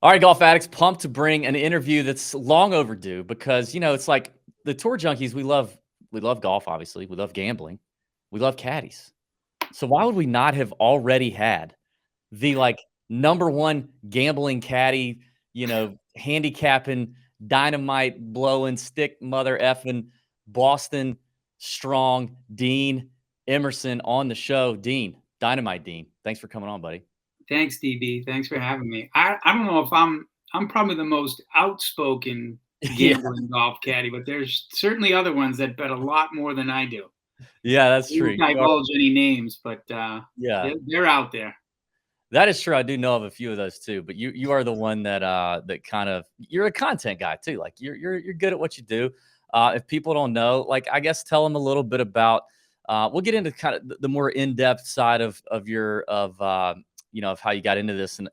All right, golf addicts, pumped to bring an interview that's long overdue because it's like the Tour Junkies. We love golf, obviously. We love gambling. We love caddies. So why would we not have already had the number one gambling caddy? Handicapping, dynamite, blowing, stick, mother effing, Boston strong Dean Emerson on the show. Dean, Dynamite Dean, thanks for coming on, buddy. Thanks, DB. Thanks for having me. I don't know if I'm probably the most outspoken Yeah, gambling golf caddy, but there's certainly other ones that bet a lot more than I do. yeah, I that's true. won't divulge any names, but Yeah. they're out there. That is true. I do know of a few of those too, but you are the one that kind of you're a content guy too. Like you're good at what you do. If people don't know, I guess tell them a little bit about. We'll get into kind of the more in depth side of how you got into this and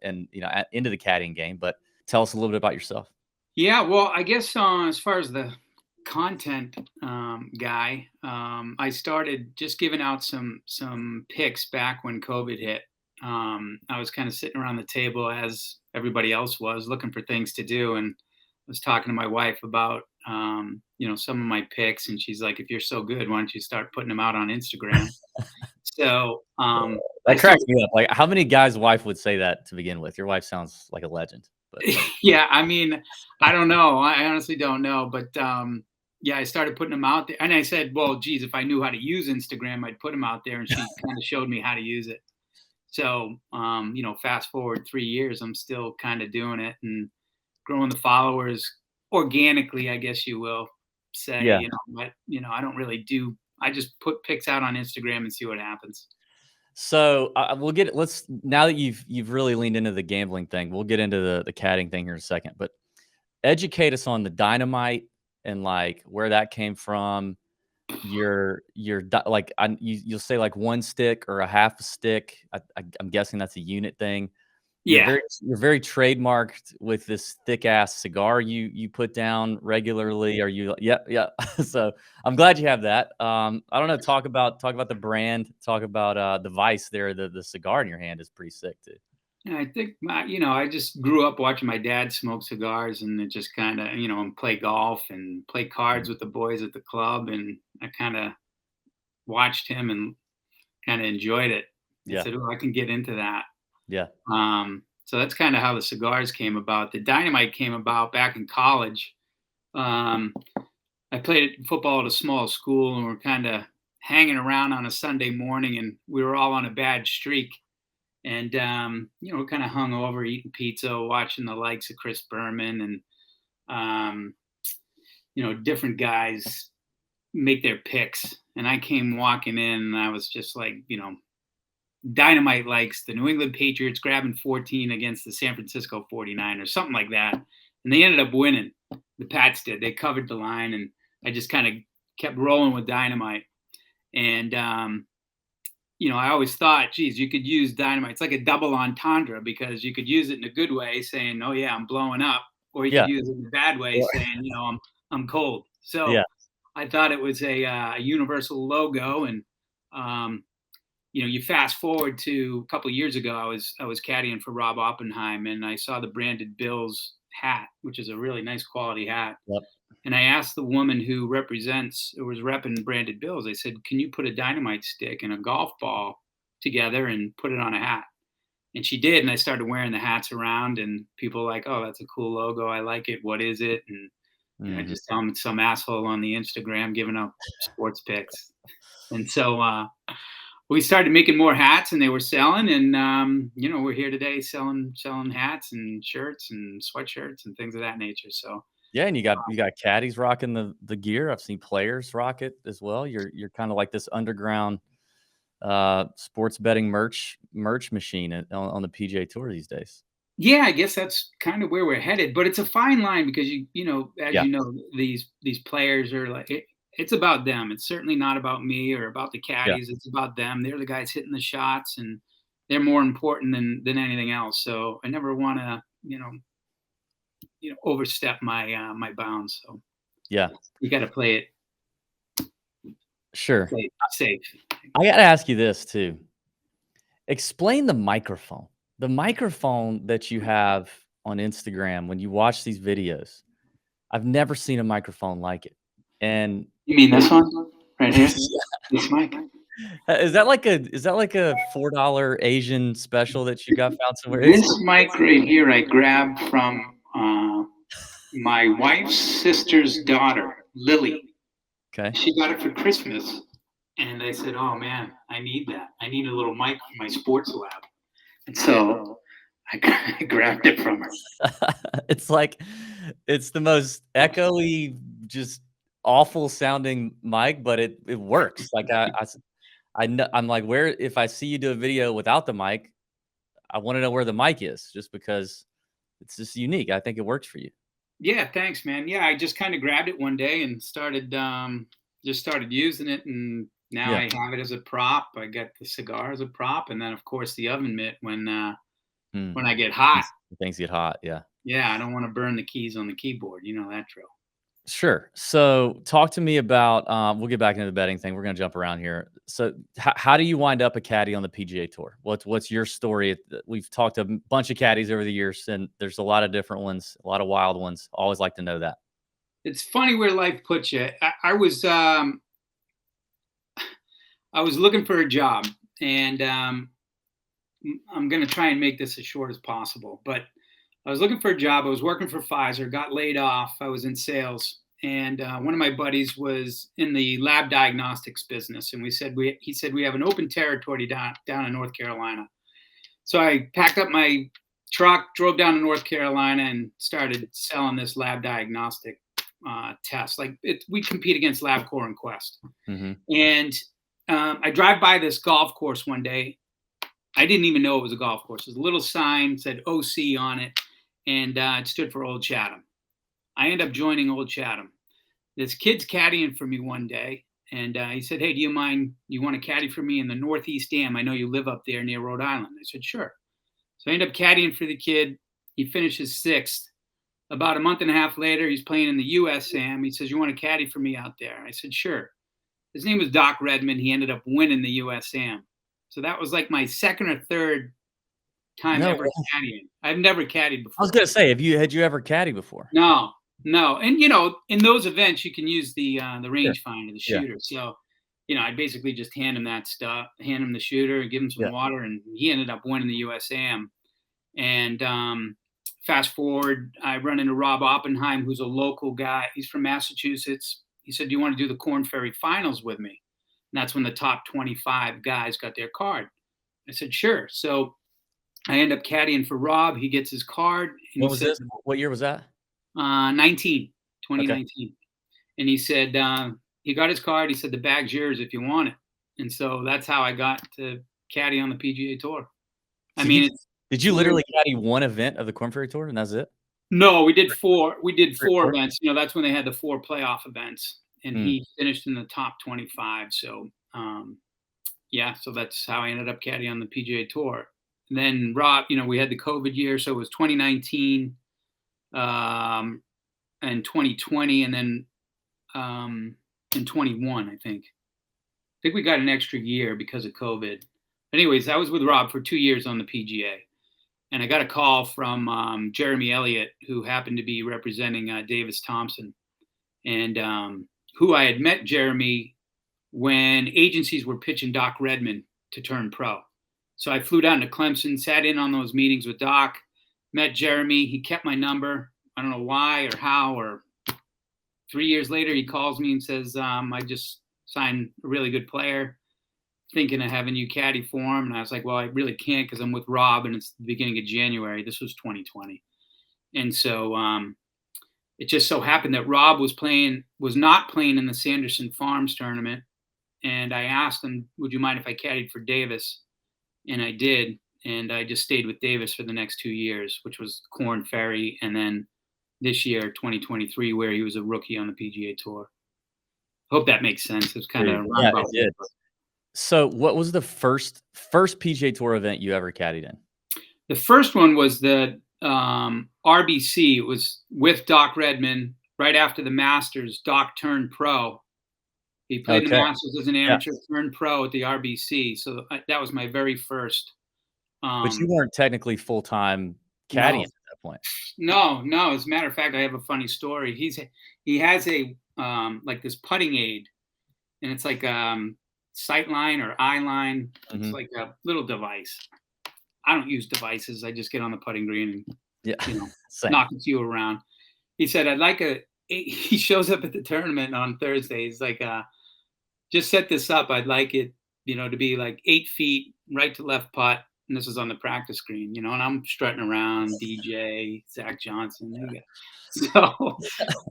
into the caddying game. But tell us a little bit about yourself. Yeah, well, I guess as far as the content guy, I started just giving out some picks back when COVID hit. I was kind of sitting around the table as everybody else was, looking for things to do, and I was talking to my wife about some of my picks, and she's like, "If you're so good, why don't you start putting them out on Instagram?" So I That cracks started. me up. Like, how many guys' wife would say that to begin with? Your wife sounds like a legend, but Yeah, I mean, I don't know. I honestly don't know, but yeah, I started putting them out there, and I said, "Well, geez, if I knew how to use Instagram, I'd put them out there." And she kind of showed me how to use it. So, fast forward 3 years, I'm still kind of doing it and growing the followers organically, I guess you will say. yeah. But I don't really do. I just put pics out on Instagram and see what happens. So we'll get let's now that you've really leaned into the gambling thing, we'll get into the caddying thing here in a second. But educate us on the dynamite and where that came from. You'll say like one stick or a half a stick. I'm guessing that's a unit thing. You're Yeah. very trademarked with this thick ass cigar you put down regularly. Are you? Yeah, yeah. So I'm glad you have that. I don't know. Talk about the brand. Talk about the vice there. The cigar in your hand is pretty sick too. Yeah, I think I just grew up watching my dad smoke cigars, and it just kind of, and play golf and play cards with the boys at the club, and I kind of watched him and kind of enjoyed it. I Yeah, said, "Oh, I can get into that." yeah, So that's kind of how the cigars came about. The dynamite came about back in college. Um, I played football at a small school, and we're kind of hanging around on a Sunday morning, and we were all on a bad streak. And kind of hung over, eating pizza, watching the likes of Chris Berman and um, different guys make their picks. And I came walking in, and I was just like, Dynamite likes the New England Patriots grabbing 14 against the San Francisco 49ers, something like that. And they ended up winning. The Pats did. They covered the line, and I just kind of kept rolling with Dynamite. And I always thought, geez, you could use dynamite. It's like a double entendre because you could use it in a good way, saying, "Oh yeah, I'm blowing up," or you could yeah, use it in a bad way, or- saying, I'm cold." yeah. So I thought it was a universal logo, and um, you fast forward to a couple of years ago, I was caddying for Rob Oppenheim, and I saw the branded Bills hat, which is a really nice quality hat. Yep. And I asked the woman who represents or was repping branded bills, I said, "Can you put a dynamite stick and a golf ball together and put it on a hat?" And she did. And I started wearing the hats around, and people were like, "Oh, that's a cool logo. I like it. What is it?" And I Mhm. just tell them it's some asshole on the Instagram giving up sports picks. And so we started making more hats, and they were selling. And, we're here today selling hats and shirts and sweatshirts and things of that nature. So, Yeah, and you got caddies rocking the gear. I've seen players rock it as well. You're kind of like this underground sports betting merch machine on the PGA Tour these days. yeah, I guess that's kind of where we're headed, but it's a fine line because as Yeah, these players are like it's about them. It's certainly not about me or about the yeah, caddies. It's about them. They're the guys hitting the shots, and they're more important than anything else. So I never want to overstep my bounds. So yeah, you got to sure. play it safe. I got to ask you this too. Explain the microphone. The microphone that you have on Instagram, when you watch these videos, I've never seen a microphone like it. And You mean this one right here? yeah. This mic? Is that like a $4 Asian special that you got found somewhere? This mic right here I grabbed from my wife's sister's daughter, Lily. Okay. She got it for Christmas. And I said, oh man, I need that. I need a little mic for my sports lab. And so I grabbed it from her. It's like, it's the most echoey, just awful sounding mic, but it works. Like I know, I'm like, where, if I see you do a video without the mic, I want to know where the mic is, just because it's just unique. I think it works for you. Yeah, thanks, man. Yeah, I just kind of grabbed it one day and started using it, and now Yeah. I have it as a prop. I got the cigar as a prop, and then of course the oven mitt when I get hot. Things get hot. Yeah. Yeah, I don't want to burn the keys on the keyboard. You know that drill. Sure. So talk to me about, we'll get back into the betting thing. We're going to jump around here. So how do you wind up a caddy on the PGA Tour? What's your story? We've talked to a bunch of caddies over the years, and there's a lot of different ones, a lot of wild ones. Always like to know that. It's funny where life puts you. I was looking for a job, and I'm going to try and make this as short as possible. But I was looking for a job. I was working for Pfizer, got laid off. I was in sales, and one of my buddies was in the lab diagnostics business, and he said we have an open territory down in North Carolina. So I packed up my truck, drove down to North Carolina, and started selling this lab diagnostic test. Like we compete against LabCorp and Quest. Mm-hmm. And I drive by this golf course one day. I didn't even know it was a golf course. There's a little sign said OC on it, and it stood for Old Chatham. I end up joining Old Chatham. This kid's caddying for me one day, and he said, hey, do you mind, you want to caddy for me in the Northeast Dam? I know you live up there near Rhode Island. I said, sure. So I end up caddying for the kid. He finishes sixth. About a month and a half later, he's playing in the USAM. He says, you want to caddy for me out there? I said, sure. His name was Doc Redmond. He ended up winning the USAM. So that was like my second or third time ever caddying. I've never caddied before. I was going to say, had you ever caddied before? No. And, in those events, you can use the rangefinder, the shooter. Yeah. So, I basically just hand him that stuff, hand him the shooter, give him some water, and he ended up winning the USAM. And fast forward, I run into Rob Oppenheim, who's a local guy. He's from Massachusetts. He said, do you want to do the Korn Ferry Finals with me? And that's when the top 25 guys got their card. I said, sure. So I end up caddying for Rob. He gets his card. And What year was that? 2019. Okay. And he said, he got his card. He said, the bag's yours if you want it. And so that's how I got to caddy on the PGA Tour. Did you literally caddy one event of the Korn Ferry Tour and that's it? No, we did four. We did four events. That's when they had the 4 playoff events, and he finished in the top 25. So, so that's how I ended up caddying on the PGA Tour. And then Rob, we had the COVID year, so it was 2019 and 2020, and then in 21, I think we got an extra year because of COVID. Anyways, I was with Rob for 2 years on the PGA. And I got a call from Jeremy Elliott, who happened to be representing Davis Thompson, and who I had met Jeremy when agencies were pitching Doc Redmond to turn pro. So I flew down to Clemson, sat in on those meetings with Doc, met Jeremy. He kept my number. I don't know why or how. Or 3 years later, he calls me and says, I just signed a really good player, thinking of having you caddy for him. And I was like, well, I really can't because I'm with Rob and it's the beginning of January. This was 2020. And so it just so happened that Rob was not playing in the Sanderson Farms tournament. And I asked him, would you mind if I caddied for Davis? And I did. And I just stayed with Davis for the next 2 years, which was Korn Ferry. And then this year, 2023, where he was a rookie on the PGA Tour. Hope that makes sense. It's kind of it did. So what was the first PGA Tour event you ever caddied in? The first one was the RBC. It was with Doc Redmond right after the Masters. Doc turned pro. He played the Masters as an amateur, turned pro at the RBC. So that was my very first. But you weren't technically full-time caddying at that point? No, no. As a matter of fact, I have a funny story. He has a like this putting aid, and it's like sight line or eye line. It's Mhm. like a little device. I don't use devices. I just get on the putting green and Yeah. you know Same. knock a few around. He said, "I'd like a." He shows up at the tournament on Thursday. He's like, "Just set this up. I'd like it, to be like 8 feet right to left putt." And this is on the practice green, and I'm strutting around, DJ, Zach Johnson. So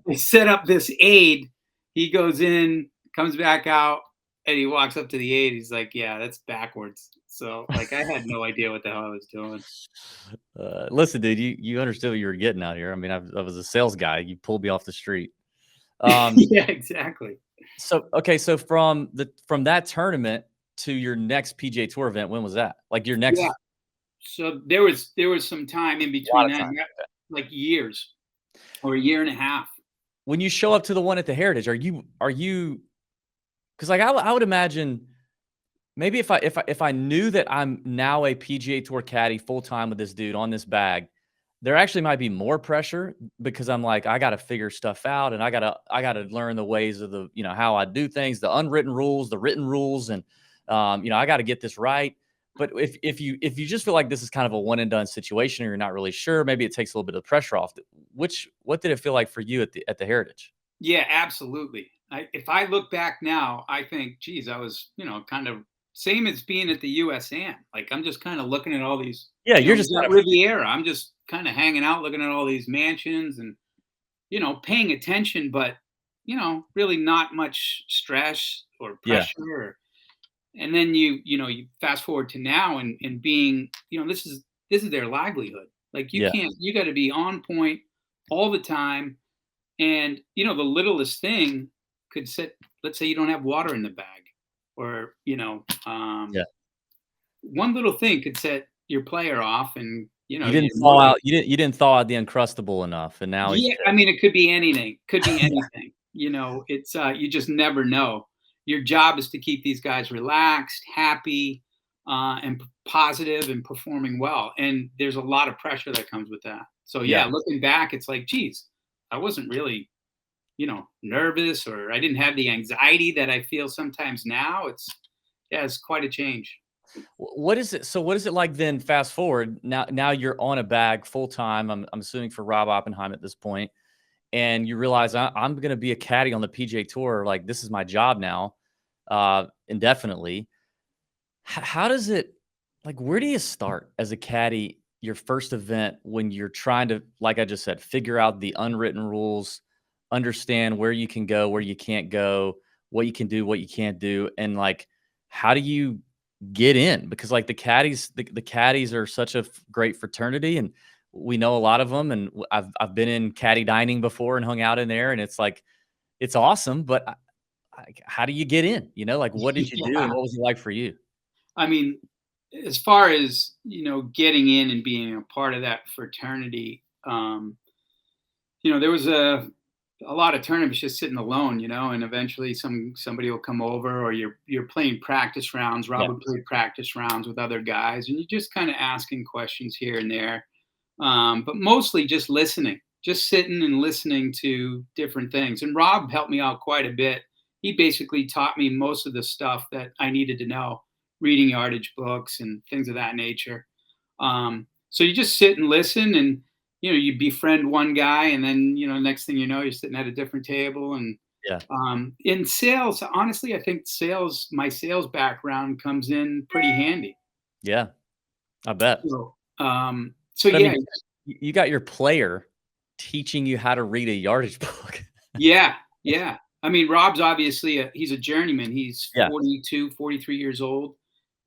they set up this aid. He goes in, comes back out, and he walks up to the aid. He's like, "Yeah, that's backwards." So like, I had no idea what the hell I was doing. Listen, dude, you understood what you were getting out here. I mean, I was a sales guy. You pulled me off the street. Um, Yeah, exactly. so okay, so from that tournament to your next PGA Tour event, when was that? Like your Yeah. next So there was some time in lot between of that, time. Okay. like years or a year and a half. When you show up to the one at the Heritage, are you? Because like I would imagine maybe if I knew that I'm now a PGA Tour caddy full time with this dude on this bag, there actually might be more pressure because I'm like, I gotta figure stuff out and I gotta learn the ways of how I do things, the unwritten rules, the written rules, and I gotta get this right. But if you just feel like this is kind of a one and done situation or you're not really sure, maybe it takes a little bit of pressure off. What did it feel like for you at the Heritage? Yeah, absolutely. If I look back now, I think, geez, I was, kind of same as being at the USN. Like I'm just kind of looking at all these, Yeah, you're it just was kind at of Riviera. I'm just kind of hanging out, looking at all these mansions and, paying attention, but, really not much stress or yeah, pressure. And then you fast forward to now and being, this is their livelihood. Like yeah, you got to be on point all the time. And, the littlest thing could set, let's say you don't have water in the bag or, yeah. one little thing could set your player off and, You you didn't thaw motivate. out. You didn't thaw out the Uncrustable enough, and now he's Yeah. I mean, it could be anything, could be anything, it's, you just never know. Your job is to keep these guys relaxed, happy, and positive and performing well. And there's a lot of pressure that comes with that. So yeah. yeah, looking back, it's like, geez, I wasn't really nervous or I didn't have the anxiety that I feel sometimes now. It's quite a change. What is it? So what is it like then? Fast forward now. Now you're on a bag full time. I'm assuming for Rob Oppenheim at this point, and you realize I'm going to be a caddy on the PGA Tour. Like this is my job now, indefinitely. How does it? Like where do you start as a caddy? Your first event when you're trying to, like I just said, figure out the unwritten rules, understand where you can go, where you can't go, what you can do, what you can't do, and like how do you get in? Because like the caddies are such a great fraternity, and we know a lot of them. And I've been in caddy dining before and hung out in there, and it's like it's awesome. But how do you get in? Like what did you do, and Yeah. what was it like for you? I mean, as far as, getting in and being a part of that fraternity, there was a lot of tournaments just sitting alone, and eventually somebody will come over or you're playing practice rounds. Yeah, Rob would play practice rounds with other guys and you're just kind of asking questions here and there. But mostly just listening, just sitting and listening to different things. And Rob helped me out quite a bit. He basically taught me most of the stuff that I needed to know, reading yardage books and things of that nature. So you just sit and listen and, you befriend one guy and then, next thing you know, you're sitting at a different table. And yeah, in sales, honestly, I think my sales background comes in pretty handy. yeah. I bet. So But I mean, yeah, you got your player teaching you how to read a yardage book. yeah, yeah. I mean, Rob's obviously he's a journeyman. He's Yeah. 42, 43 years old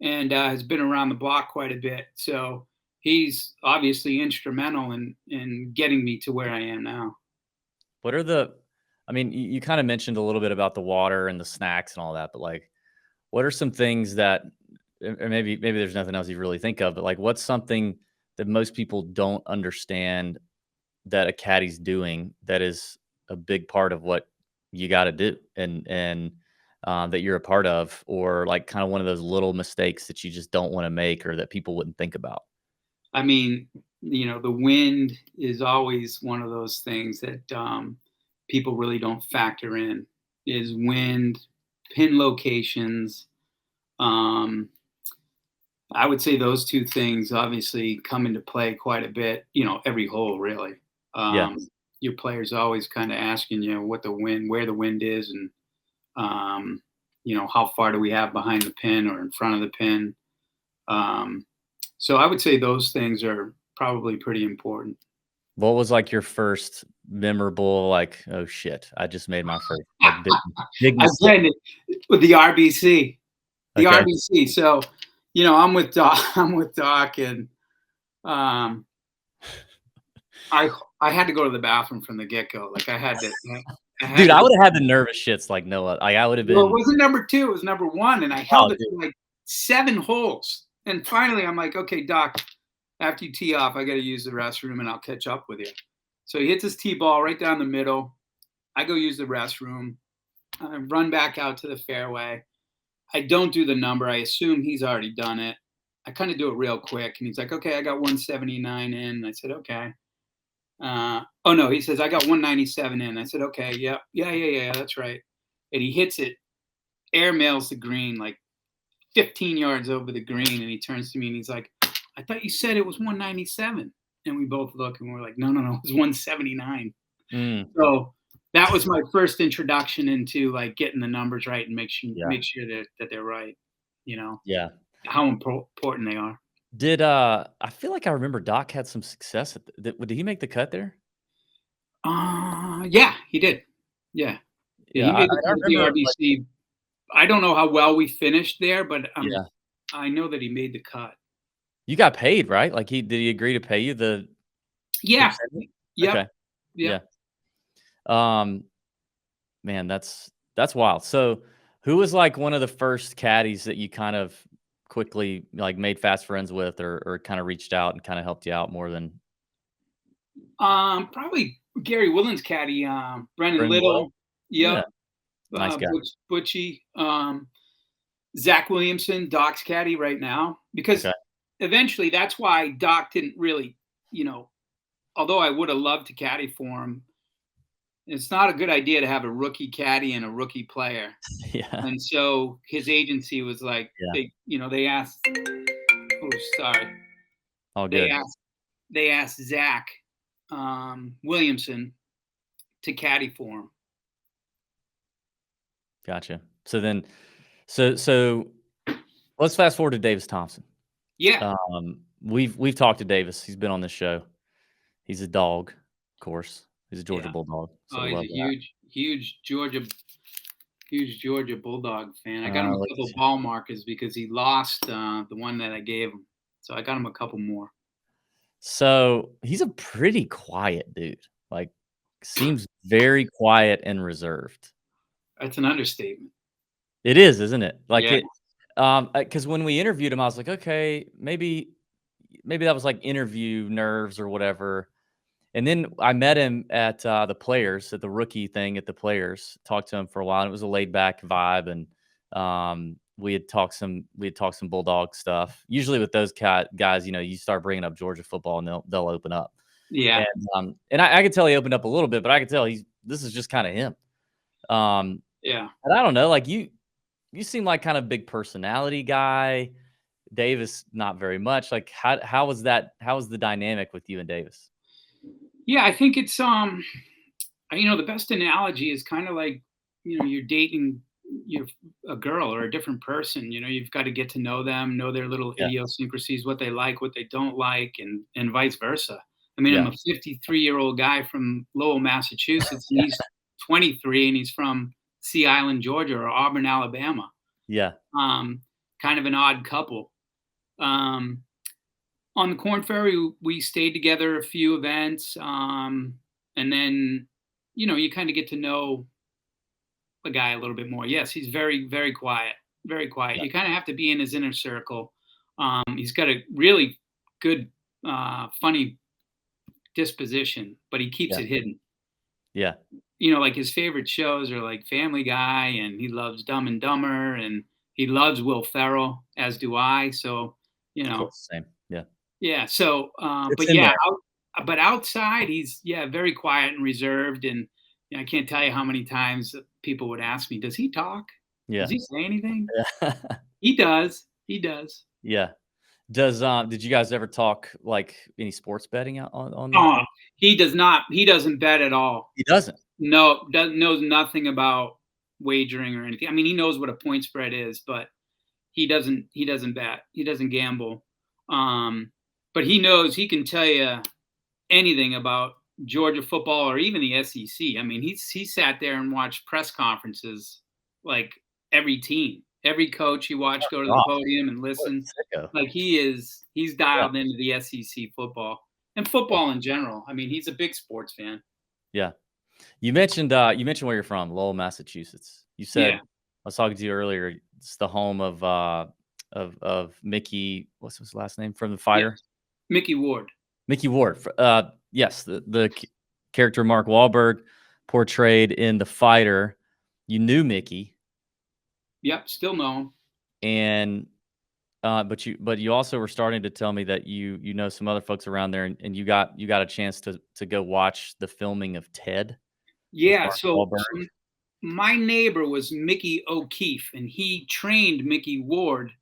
and has been around the block quite a bit. So he's obviously instrumental in getting me to where I am now. What are the I mean, you kind of mentioned a little bit about the water and the snacks and all that, but like, what are some things that, or maybe there's nothing else you really think of, but like, what's something that most people don't understand that a caddy's doing that is a big part of what you got to do and that you're a part of, or like kind of one of those little mistakes that you just don't want to make or that people wouldn't think about? I mean, The wind is always one of those things that people really don't factor in. Is wind, pin locations. I would say those two things obviously come into play quite a bit. Every hole really. Yeah. Your players always kind of asking you where the wind is, and how far do we have behind the pin or in front of the pin. Um, so I would say those things are probably pretty important. What was like your first memorable, like, oh shit, I just made my first like big I mistake? played it with the RBC. The Okay. RBC. So, I'm with Doc. I'm with Doc, and um, I I had to go to the bathroom from the get go. Like I had to. I had Dude, to I go. would have had the nervous shits like no like I would have Well, it been, wasn't number two. It was number one, and I oh held it dude. for like 7 holes. And finally, I'm like, okay, Doc, after you tee off, I got to use the restroom, and I'll catch up with you. So he hits his tee ball right down the middle. I go use the restroom. I run back out to the fairway. I don't do the number. I assume he's already done it. I kind of do it real quick. And he's like, okay, I got 179 in. I said, okay. Oh, no, he says, I got 197 in. I said, okay, yeah, that's right. And he hits it, air mails the green like 15 yards over the green. And he turns to me and he's like, I thought you said it was 197. And we both look and we're like, no, it was 179. Mm, So that was my first introduction into like getting the numbers right and make sure yeah. that they're right. You know Yeah. how important they are. Did I feel like I remember Doc had some success at did he make the cut there? Yeah, he did. Yeah, yeah, Yeah, he made the I cut at the remember like RBC. I don't know how well we finished there, but yeah. I know that he made the cut. You got paid, right? Like did he agree to pay you the Yeah. percentage? Yep. Okay. Yep. Yeah. Um Man, that's wild. So, who was like one of the first caddies that you kind of quickly like made fast friends with, or kind of reached out and kind of helped you out more than Probably Gary Willen's caddy, Brennan Brendan Little? Little. Yeah, Yep. nice guy. Butchie. Zach Williamson, Doc's caddy right now, because Okay. eventually that's why Doc didn't really, although I would have loved to caddy for him, it's not a good idea to have a rookie caddy and a rookie player. Yeah, And so his agency was like, yeah, they asked, oh, sorry, all they good. asked, they asked Zach Williamson to caddy for him. Gotcha. So then, so let's fast forward to Davis Thompson. Yeah. We've talked to Davis. He's been on this show. He's a dog, of course. He's a Georgia Yeah. Bulldog. So Oh, we he's love a that. huge Georgia Bulldog fan. I got him a Look couple at you. ball markers because he lost the one that I gave him. So I got him a couple more. So he's a pretty quiet dude. Like, seems very quiet and reserved. That's an understatement. It is, isn't it? Like Yeah. it, because when we interviewed him, I was like, okay, maybe that was like interview nerves or whatever. And then I met him at the Players, at the rookie thing at the Players. Talked to him for a while, and it was a laid back vibe. And we had talked some Bulldog stuff. Usually with those guys, you start bringing up Georgia football, and they'll open up. Yeah. And I could tell he opened up a little bit, but I could tell this is just kind of him. Yeah. And I don't know, like you seem like kind of big personality guy. Davis, not very much. Like how was that? How was the dynamic with you and Davis? Yeah. I think it's the best analogy is kind of like, you're dating a girl or a different person. You've got to get to know them, know their little Yeah, idiosyncrasies, what they like, what they don't like, and vice versa. I mean, I'm yeah, a 53-year-old guy from Lowell, Massachusetts, and he's 23, and he's from Sea Island, Georgia, or Auburn, Alabama. yeah, Um, Kind of an odd couple. Um, on the Corn Ferry, we stayed together a few events, and then you kind of get to know a guy a little bit more. Yes, he's very, very quiet, very quiet. yeah, You kind of have to be in his inner circle. He's got a really good, funny disposition, but he keeps yeah, it hidden. yeah. Like his favorite shows are like Family Guy, and he loves Dumb and Dumber, and he loves Will Ferrell, as do I. So, you Of know, course, same. Yeah, Yeah. So, It's but in yeah, there. but outside, he's very quiet and reserved. And I can't tell you how many times people would ask me, "Does he talk? Does Yeah. he say anything?" Yeah. He does. He does. Yeah. Did you guys ever talk like any sports betting out on the Oh, he does not. He doesn't bet at all. He doesn't. No, knows nothing about wagering or anything. I mean, he knows what a point spread is, but he doesn't bet. He doesn't gamble. Um, but he can tell you anything about Georgia football or even the SEC. I mean, he sat there and watched press conferences like every team, every coach he watched go to the God, podium and what listen. a sicko. Like he's Yeah. dialed into the SEC football and football in general. I mean, he's a big sports fan. Yeah. You mentioned where you're from, Lowell, Massachusetts. You said Yeah, I was talking to you earlier, it's the home of Mickey, what's his last name from the yeah. fighter? Mickey Ward. Mickey Ward. Yes, the character Mark Wahlberg portrayed in The Fighter. You knew Mickey, Yep, still know him. and but you also were starting to tell me that you know some other folks around there, and you got a chance to go watch the filming of Ted with Yeah, Mark so Wahlberg. my neighbor was Mickey O'Keefe, and he trained Mickey Ward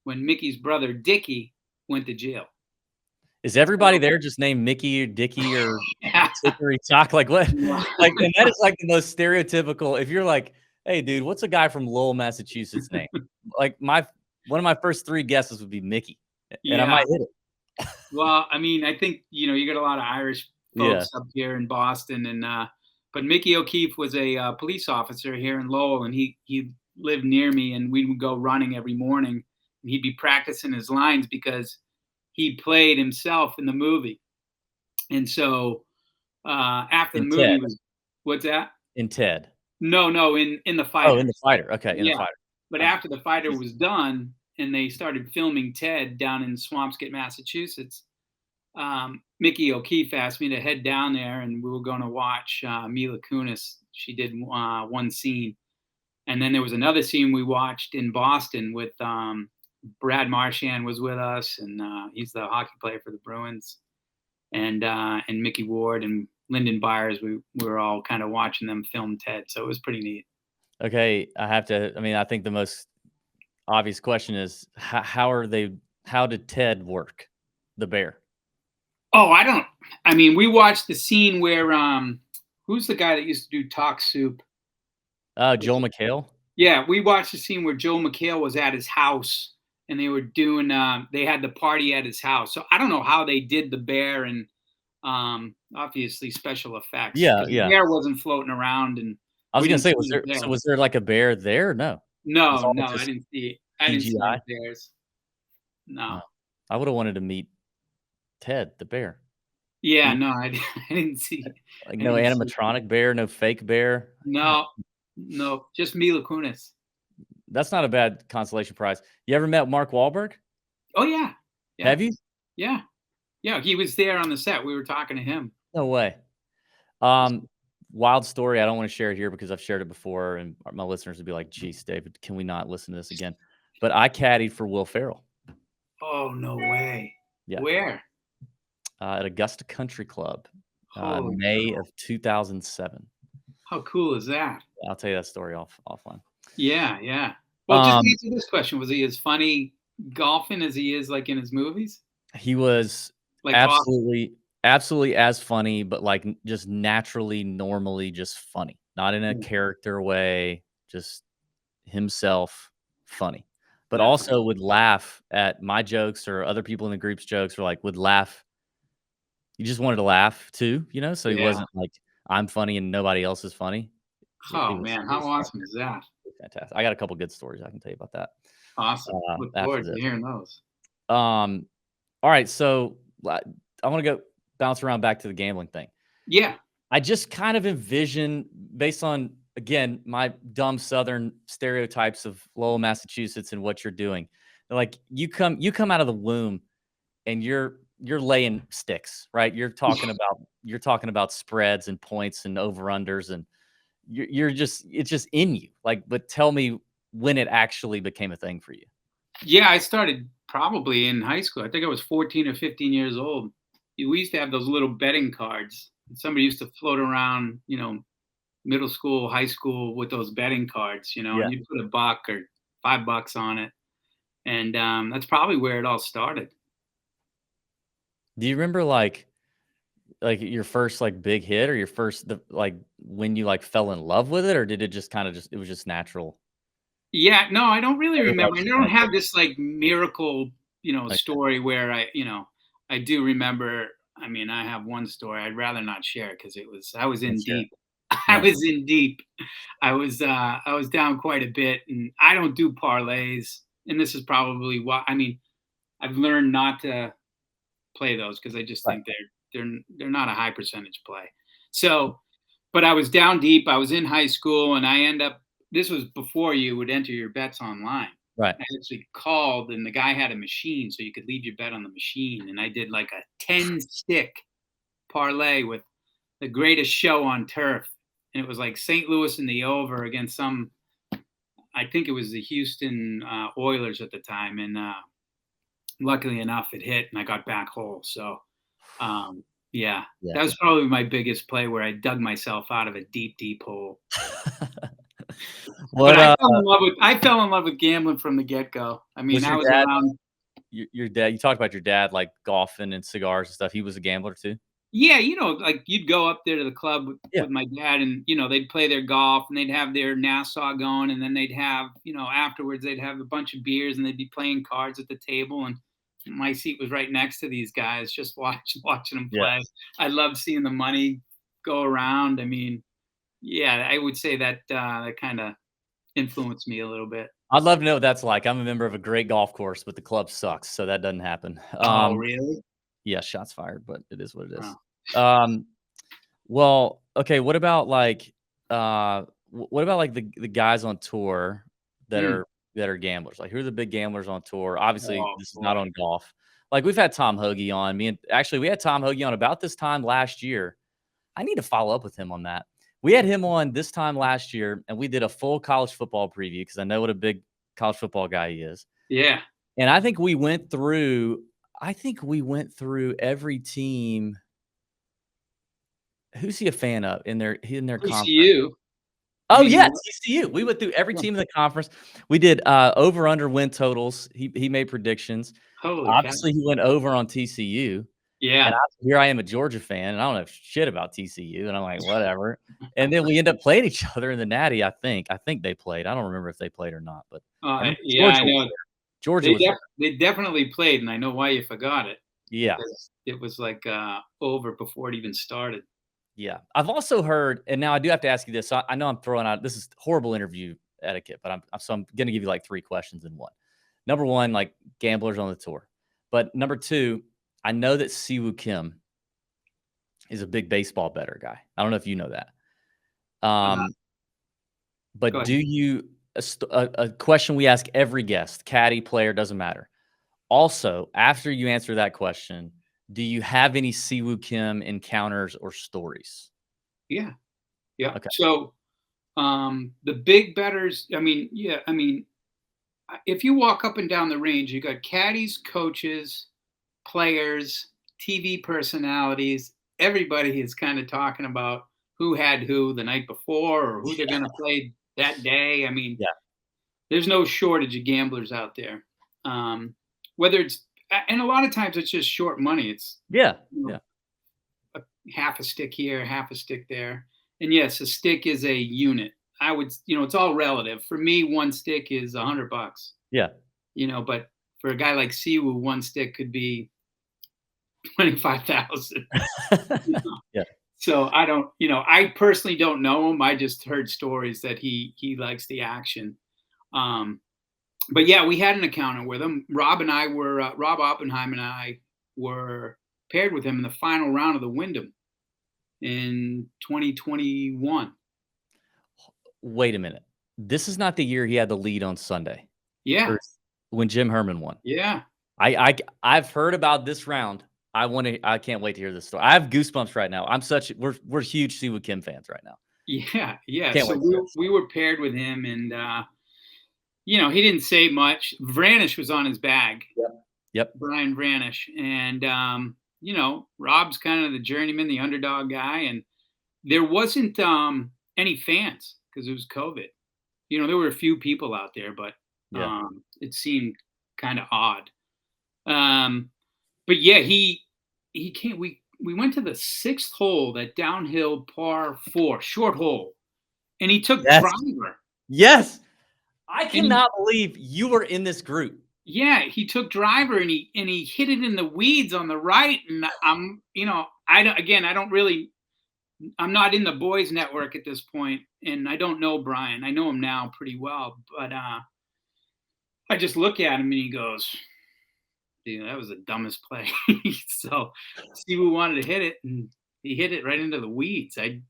when Mickey's brother Dickie went to jail. Is everybody So, there just named Mickey or Dickie or yeah. Tickery Tock? Like what? Yeah. Like, and that is like the most stereotypical. If you're like, hey, dude, what's a guy from Lowell, Massachusetts name? Like one of my first three guesses would be Mickey, and I Yeah. might hit it. Well, I mean, I think, you got a lot of Irish Yeah. folks up here in Boston, and but Mickey O'Keefe was a police officer here in Lowell, and he lived near me, and we would go running every morning, and he'd be practicing his lines because he played himself in the movie. And so after the In movie Ted. was, what's that? In Ted. No, in the Oh, fighter. in the fighter. Okay, in the Yeah, fighter. but after the fighter was done and they started filming Ted down in Swampscott, Massachusetts, Mickey O'Keefe asked me to head down there, and we were going to watch Mila Kunis. She did one scene, and then there was another scene we watched in Boston with Brad Marchand was with us, and he's the hockey player for the Bruins, and Mickey Ward and Lyndon Byers. We were all kind of watching them film Ted, so it was pretty neat. Okay, I mean, I think the most obvious question is how did Ted work? The bear. Oh, I mean, we watched the scene where who's the guy that used to do Talk Soup? Joel McHale? Yeah, we watched the scene where Joel McHale was at his house and they were doing they had the party at his house. So I don't know how they did the bear and obviously special effects Yeah, because the yeah. bear wasn't floating around and I was we gonna didn't say, see the bear. was there like a bear there? No. It was No, all no, just I didn't see CGI? any bears. Oh, No. I would have wanted to meet Ted, the bear. Yeah, You no, I didn't see like, I no didn't see animatronic bear, no fake bear? God, no, no, just Mila Kunis. that's not a bad consolation prize. You ever met Mark Wahlberg? Oh yeah. Yeah. Have you? Yeah. Yeah, he was there on the set. We were talking to him. No way. Um, wild story, I don't wanna share it here because I've shared it before, and my listeners would be like, "Geez, David, can we not listen to this again?" But I caddied for Will Ferrell. Oh, no way. Yeah, Where? at Augusta Country Club, Holy May cow. of 2007. How cool is that? I'll tell you that story offline. Yeah, yeah. Well, just Um, answer this question. Was he as funny golfing as he is, like, in his movies? he was Like, off absolutely as funny, but, like, just naturally, normally just funny, not in a Yeah, character way, just himself funny, but that's also would laugh at my jokes or other people in the group's jokes or, like, would laugh. He just wanted to laugh too, so he yeah. wasn't like, "I'm funny and nobody else is funny." Oh, man, It how was awesome is that? fantastic. I got a couple good stories I can tell you about that, Awesome. Look after forward this. to hearing those. Um, alright, so, I wanna go bounce around back to the gambling thing. Yeah. I just kind of envision based on, again, my dumb Southern stereotypes of Lowell, Massachusetts and what you're doing. Like, you come out of the womb and you're laying sticks, right? You're talking about spreads and points and over-unders, and you're just it's just in you. Like, but tell me when it actually became a thing for you. Yeah, I started probably in high school. I think I was 14 or 15 years old. We used to have those little betting cards. Somebody used to float around, middle school, high school with those betting cards, Yeah. and you put $1 or $5 on it. And that's probably where it all started. Do you remember like your first like big hit, or your first when you like fell in love with it, or did it just kind of it was just natural? Yeah, no, I don't really remember. I Everybody's don't gonna have take this like miracle, it. Okay. story where I do remember. I mean, I have one story. I'd rather not share because I was in Let's hear it. deep. I Yeah. was in deep. I was down quite a bit, and I don't do parlays. And this is probably why. I mean, I've learned not to play those because I just Right. think they're not a high percentage play. So, but I was down deep. I was in high school, and I end up. This was before you would enter your bets online. Right. I actually called, and the guy had a machine, so you could leave your bet on the machine. And I did like a 10-stick parlay with the greatest show on turf, and it was like St. Louis in the over against some. I think it was the Houston Oilers at the time, and luckily enough, it hit, and I got back whole. So, yeah, Yeah. that was probably my biggest play where I dug myself out of a deep, deep hole. But What I fell in love with gambling from the get go. I mean, was I your was dad? around. Your dad? You talked about your dad like golfing and cigars and stuff. He was a gambler too. Yeah, like you'd go up there to the club Yeah. with my dad, and they'd play their golf, and they'd have their Nassau going, and then they'd have afterwards they'd have a bunch of beers, and they'd be playing cards at the table, and my seat was right next to these guys, just watching them Yeah. play. I loved seeing the money go around. I mean, yeah, I would say that that kind of influenced me a little bit. I'd love to know what that's like. I'm a member of a great golf course, but the club sucks, so that doesn't happen. Oh, really? Yeah, shots fired, but it is what it is. Oh. Well, okay, what about like the guys on tour that Mm. are gamblers? Like, who are the big gamblers on tour? Obviously, Oh, this is not boy. on golf. Like, we've had Tom Hoagie on. We had Tom Hoagie on about this time last year. I need to follow up with him on that. We had him on this time last year, and we did a full college football preview because I know what a big college football guy he is. Yeah. And I think we went through every team. Who's he a fan of in their conference? TCU. Oh, mean, yeah, TCU. We went through every Yeah. team in the conference. We did over under win totals. He made predictions. Holy cow. Obviously, he went over on TCU. Yeah. And here I am, a Georgia fan, and I don't know shit about TCU, and I'm like, whatever. And then we end up playing each other in the Natty. I think they played. I don't remember if they played or not, but I remember Yeah, I know. Georgia was there. They definitely played, and I know why you forgot it. Yeah. It was like over before it even started. Yeah. I've also heard, and now I do have to ask you this. I know I'm throwing out, this is horrible interview etiquette, but I'm going to give you like 3 questions in one. Number 1, like gamblers on the tour. But number 2, I know that Siwoo Kim is a big baseball bettor guy. I don't know if you know that. But do you, a question we ask every guest, caddy, player, doesn't matter. Also, after you answer that question, do you have any Siwoo Kim encounters or stories? Yeah. Yeah. Okay. So the big bettors, if you walk up and down the range, you got caddies, coaches, players, TV personalities. Everybody is kind of talking about who had who the night before or who they're going to play that day. I mean, there's no shortage of gamblers out there. Whether it's, and a lot of times it's just short money. It's half a stick here, half a stick there. And yes, a stick is a unit. I would, it's all relative. For me, one stick is $100. Yeah. But for a guy like Siwoo, one stick could be 25,000. Yeah. So I don't, I personally don't know him. I just heard stories that he likes the action. But yeah, we had an encounter with him. Rob Oppenheim and I were paired with him in the final round of the Wyndham in 2021. Wait a minute. This is not the year he had the lead on Sunday. Yeah. When Jim Herman won. Yeah. I've heard about this round. I can't wait to hear this story. I have goosebumps right now. We're huge Siwoo Kim fans right now. Yeah. Yeah. Can't so wait we were paired with him, and he didn't say much. Vranish was on his bag, Yep. Yep. Brian Vranish, and Rob's kind of the journeyman, the underdog guy, and there wasn't any fans because it was COVID. There were a few people out there, but Yeah. it seemed kind of odd. But yeah, he came. We went to the sixth hole, that downhill par four, short hole, and he took Yes. driver. Yes. I And he, cannot believe you were in this group. yeah, he took driver and he hit it in the weeds on the right. And I'm not in the boys network at this point, and I don't know Brian. I know him now pretty well, but I just look at him and he goes, "Dude, that was the dumbest play." So Steve wanted to hit it, and he hit it right into the weeds. I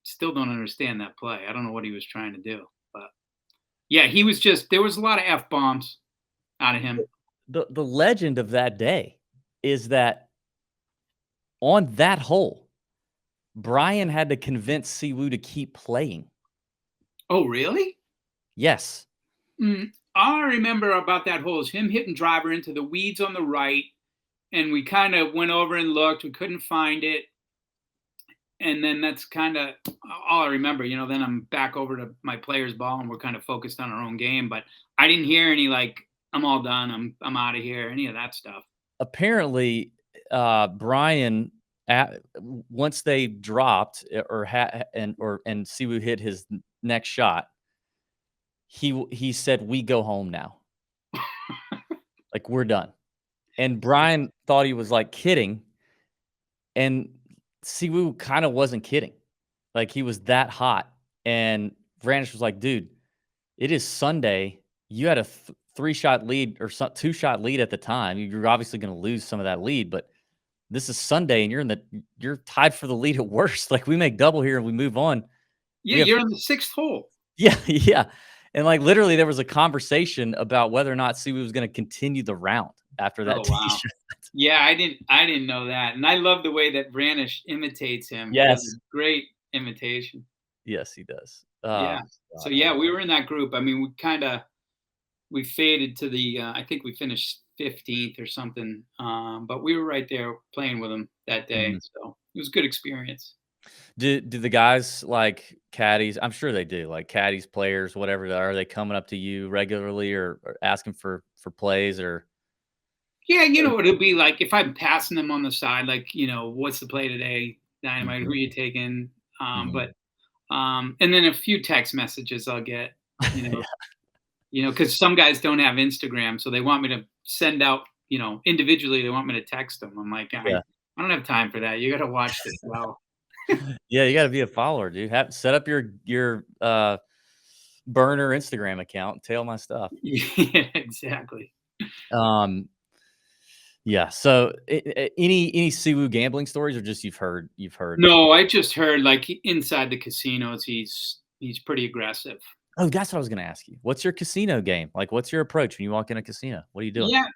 still don't understand that play. I don't know what he was trying to do, but yeah, he was just there was a lot of F bombs out of him. The legend of that day is that on that hole, Brian had to convince Siwoo to keep playing. Oh, really? Yes. All I remember about that hole is him hitting driver into the weeds on the right, and we kind of went over and looked. We couldn't find it, and then that's kind of all I remember. Then I'm back over to my player's ball, and we're kind of focused on our own game. But I didn't hear any like, "I'm all done. I'm out of here." Any of that stuff. Apparently, Brian, once they dropped and Siwoo hit his next shot, he said, "We go home now." Like, we're done. And Brian thought he was, like, kidding, and Siwoo kinda wasn't kidding. Like, he was that hot, and Vranish was like, "Dude, it is Sunday. You had a 3-shot lead or 2-shot lead at the time. You're obviously gonna lose some of that lead, but this is Sunday, and you're tied for the lead at worst. Like, we make double here and we move on." Yeah, We have you're on the sixth hole. Yeah, yeah. And, like, literally, there was a conversation about whether or not Siwoo was gonna continue the round after that Oh tee wow. shot. Yeah, I didn't know that, and I love the way that Vranish imitates him. He does Yes. a great imitation. Yes, he does. Yeah. Oh, So god, I yeah, love we were in that group. I mean, we faded to the. I think we finished 15th or something. But we were right there playing with him that day, Mhm. so it was a good experience. Do the guys, like, caddies I'm sure they do, like, caddies, players, whatever, are they coming up to you regularly or asking for plays or Yeah, it'll be like if I'm passing them on the side, like what's the play today, Dynamite? Mhm, Who you taking? mhm. But and then a few text messages I'll get. You know, Yeah, because some guys don't have Instagram, so they want me to send out, individually. They want me to text them. I'm like, yeah. I don't have time for that. You got to watch this well. Yeah, you gotta be a follower, dude. Set up your burner Instagram account, tail my stuff. Yeah, exactly. Um, yeah, so, any Siwoo gambling stories or just you've heard? No, I just heard like inside the casinos, he's pretty aggressive. Oh, that's what I was gonna ask you. What's your casino game? Like, what's your approach when you walk in a casino? What are you doing? Yeah,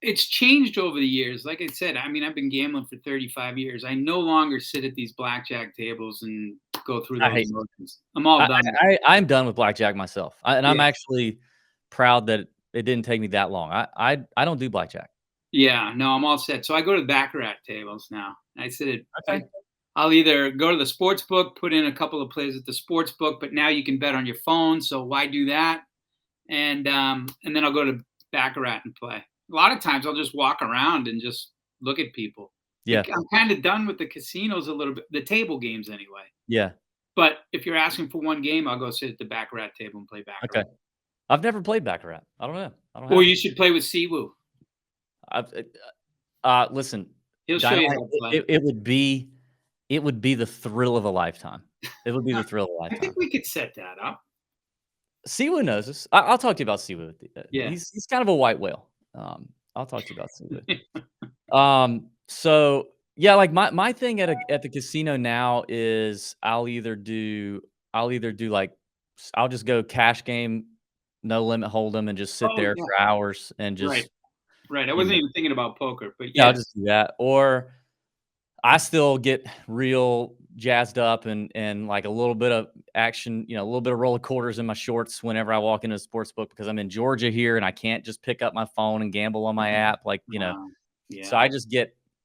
it's changed over the years. Like I said, I mean, I've been gambling for 35 years. I no longer sit at these blackjack tables and go through I those hate motions. I'm all done. I'm done with blackjack myself, and I'm Yeah. actually proud that it didn't take me that long. I don't do blackjack. Yeah, no, I'm all set. So I go to the baccarat tables now. I sit Okay. I'll either go to the sports book, put in a couple of plays at the sports book, but now you can bet on your phone, so why do that? And then I'll go to baccarat and play. A lot of times I'll just walk around and just look at people. Yeah, I'm kind of done with the casinos a little bit, the table games anyway. yeah, But if you're asking for one game, I'll go sit at the baccarat table and play okay. baccarat. I've never played baccarat. I don't know. I don't Or have you should play with Siwoo. I've listen, He'll show you Dynamite, how to play. it would be the thrill of a lifetime. It would be the thrill of a I think lifetime. we could set that up. Siwoo knows this. I'll talk to you about Siwoo. Yeah. He's kind of a white whale. I'll talk to you about Siwoo. So yeah, like my thing at the casino now is I'll either do like I'll just go cash game, no limit hold'em, and just sit Oh there yeah. for hours and Right. just Right. I you wasn't know even thinking about poker, but yeah, I'll yeah. just do that. Or I still get real jazzed up and like a little bit of action, a little bit of roller quarters in my shorts whenever I walk into a sports book because I'm in Georgia here and I can't just pick up my phone and gamble on my app. So Yeah.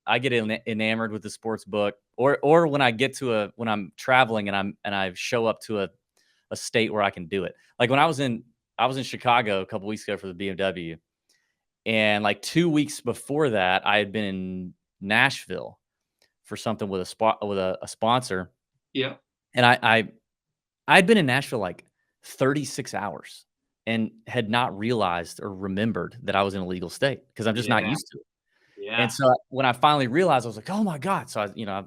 I get enamored with the sports book, or when when I'm traveling and I show up to a state where I can do it. Like when I was in Chicago a couple weeks ago for the BMW, and like 2 weeks before that, I had been in Nashville for something with a sponsor, Yeah. and I'd been in Nashville like 36 hours and had not realized or remembered that I was in a legal state because I'm just not Yeah. used to it. And Yeah. so when I finally realized, I was like, "Oh my god!" So I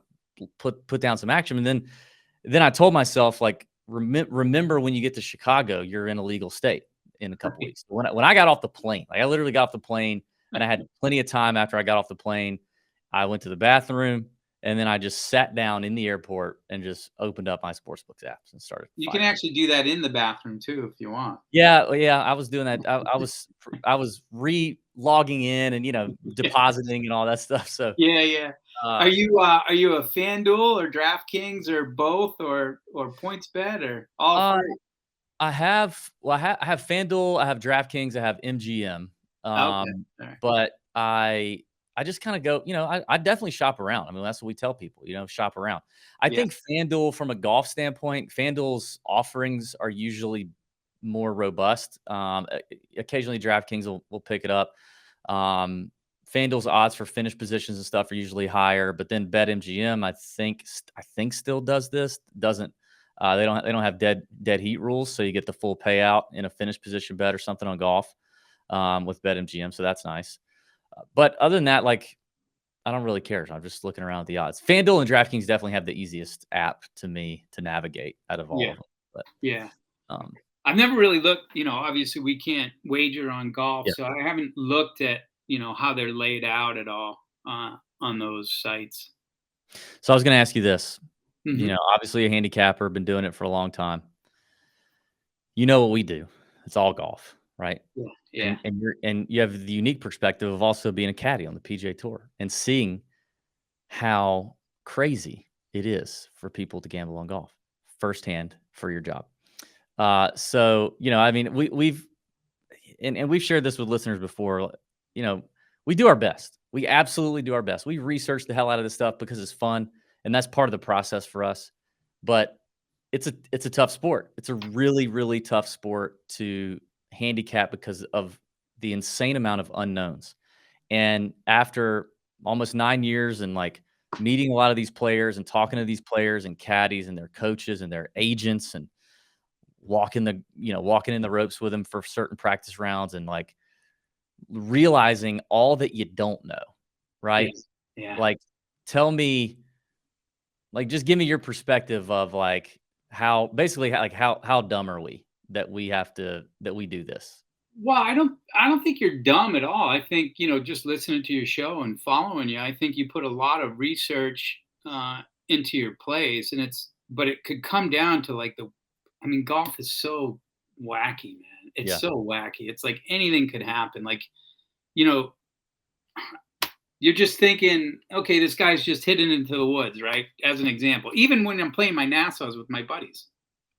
put down some action, and then I told myself like, remember when you get to Chicago, you're in a legal state in a couple weeks. When I got off the plane, like I literally got off the plane, and I had plenty of time after I got off the plane. I went to the bathroom, and then I just sat down in the airport and just opened up my sportsbooks apps and started You can firing. actually do that in the bathroom too if you want. Yeah, I was doing that. I was re-logging in and Yes. depositing and all that stuff. So Yeah, yeah. uh, Are you a FanDuel or DraftKings or both or PointsBet or all uh, three? I have FanDuel, I have DraftKings, I have MGM. Okay. All right. But I just kind of go, I definitely shop around. I mean, that's what we tell people, shop around. I Yeah. think FanDuel, from a golf standpoint, FanDuel's offerings are usually more robust. Occasionally DraftKings will pick it up. Um, FanDuel's odds for finish positions and stuff are usually higher, but then BetMGM, I think still does this. Doesn't they don't have dead heat rules, so you get the full payout in a finish position bet or something on golf with BetMGM, so that's nice. But other than that, like I don't really care. I'm just looking around at the odds. FanDuel and DraftKings definitely have the easiest app to me to navigate out of all Yeah. of them. But Yeah. um, I've never really looked, obviously we can't wager on golf, yeah. so I haven't looked at, how they're laid out at all on those sites. So I was going to ask you this. Hmm. Obviously a handicapper, been doing it for a long time. You know what we do? It's all golf, right? Yeah. Yeah. And you have the unique perspective of also being a caddy on the PGA Tour and seeing how crazy it is for people to gamble on golf firsthand for your job. So I mean, we've shared this with listeners before. You know, we do our best. We absolutely do our best. We research the hell out of this stuff because it's fun, and that's part of the process for us. But it's a tough sport. It's a really, really tough sport to handicap because of the insane amount of unknowns. And after almost 9 years and, like, meeting a lot of these players and talking to these players and caddies and their coaches and their agents and walking in the ropes with them for certain practice rounds and, like, realizing all that you don't know, right? Yes. Yeah. Like, tell me like, just give me your perspective of, like, how basically, how dumb are we that we do this? Well, I don't think you're dumb at all. I think, just listening to your show and following you, I think you put a lot of research into your plays, but it could come down to like I mean, golf is so wacky, man. It's Yeah. so wacky. It's like anything could happen. Like, you know, you're just thinking, okay, this guy's just hitting into the woods, right? As an example, even when I'm playing my Nassau's with my buddies,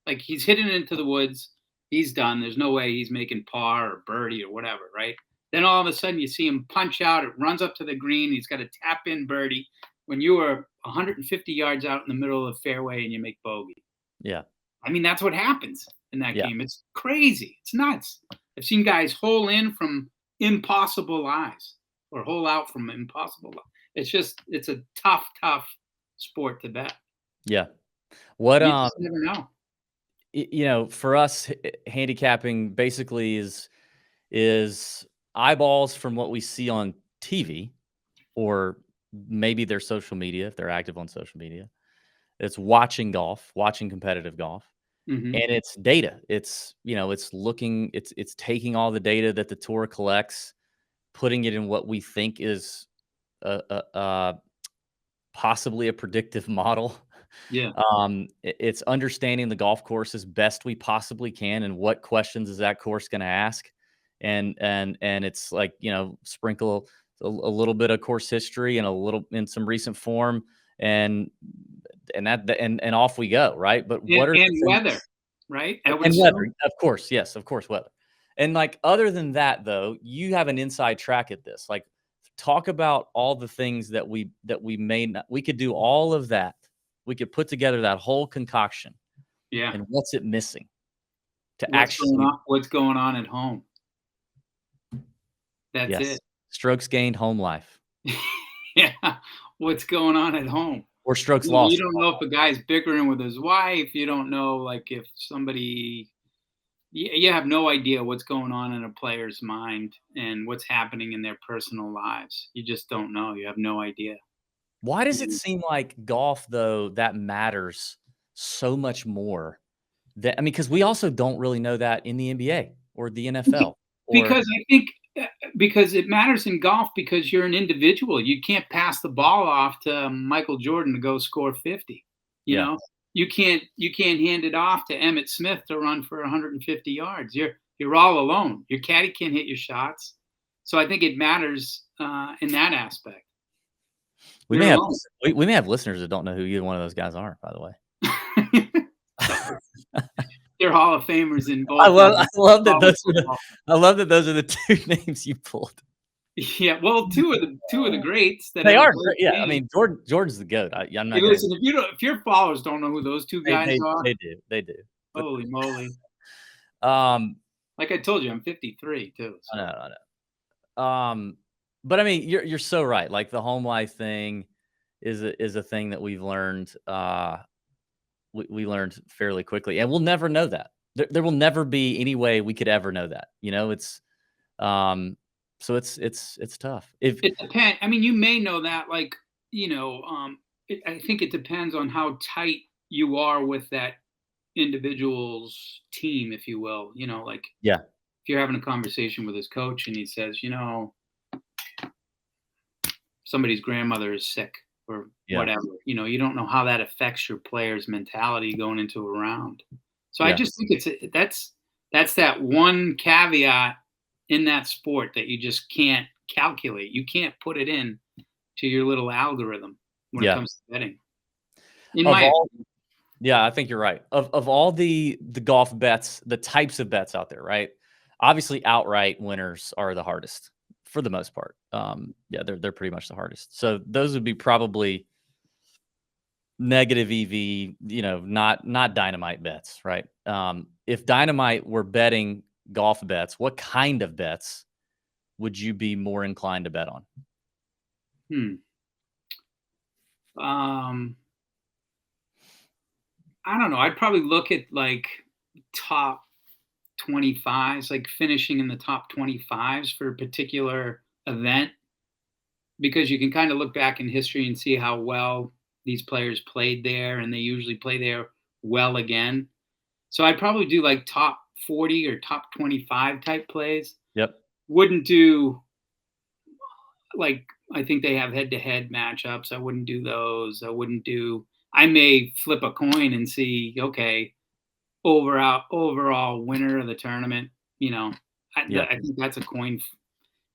like he's hitting into the woods, he's done. There's no way he's making par or birdie or whatever, right? Then all of a sudden you see him punch out, it runs up to the green, he's got a tap in birdie when you are 150 yards out in the middle of the fairway and you make bogey. Yeah. I mean, that's what happens in that Yeah. game. It's crazy. It's nuts. I've seen guys hole in from impossible lies or hole out from impossible. It's a tough, tough sport to bet. Yeah. What, You just never know. for us, handicapping basically is eyeballs from what we see on TV or maybe their social media, if they're active on social media. It's watching golf, watching competitive golf, Hmm. and it's data. It's taking all the data that the tour collects, putting it in what we think is possibly a predictive model. Yeah. It's understanding the golf course as best we possibly can and what questions is that course going to ask, and it's like sprinkle a little bit of course history and a little in some recent form, and and off we go, right? But what are And the things, weather, right? I would and assume. weather, of course, yes, of course, weather. And like other than that, though, you have an inside track at this. Like, talk about all the things that we may not. We could do all of that. We could put together that whole concoction. Yeah. And what's it missing to What's going actually? on? What's going on at home? That's Yes, it. strokes gained, home life, Yeah. What's going on at home? or strokes You lost. don't know if a guy's bickering with his wife. You don't know, like, if somebody. You have no idea what's going on in a player's mind and what's happening in their personal lives. You just don't know. You have no idea. Why does it seem like golf, though, that matters so much more? That, I mean, because we also don't really know that in the NBA or the NFL. Or Because I think because it matters in golf because you're an individual. You can't pass the ball off to Michael Jordan to go score 50. You yeah, know, you can't hand it off to Emmett Smith to run for 150 yards. You're all alone. Your caddy can't hit your shots. So I think it matters in that aspect. we You're may have alone. we may have listeners that don't know who either one of those guys are. By the way, They're Hall of Famers in both. I love that those are football. I love that those are the two names you pulled. Yeah, well, two of the greats that They ever are played great. the Yeah, game. I mean, Jordan's the GOAT. I'm not Hey, gonna, listen, if your followers don't know who those two guys are, they do. But, holy moly! um, Like I told you, I'm 53 too. So. I know. But I mean, you're so right. Like the home life thing is a thing that we've learned. We learned fairly quickly, and we'll never know that. There will never be any way we could ever know that. You know, it's so it's tough. If It depends. I mean, you may know that, like, I think it depends on how tight you are with that individual's team, if you will. Like, yeah, if you're having a conversation with his coach and he says, somebody's grandmother is sick or yeah, whatever, you don't know how that affects your player's mentality going into a round. So I yeah. just think that's that one caveat in that sport that you just can't calculate. You can't put it in to your little algorithm when it Yeah. comes to betting. Yeah, I think you're right. Of all the golf bets, the types of bets out there, right? Obviously, outright winners are the hardest for the most part. Yeah, they're pretty much the hardest. So those would be probably negative EV, not dynamite bets, right? If Dynamite were betting golf bets, what kind of bets would you be more inclined to bet on? I don't know. I'd probably look at like top 25s, like finishing in the top 25s for a particular event, because you can kind of look back in history and see how well these players played there, and they usually play there well again. So I'd probably do like top 40 or top 25 type plays. Yep. Wouldn't do, like, I think they have head-to-head matchups. I wouldn't do those. I may flip a coin and see, okay, overall winner of the tournament. I think that's a coin.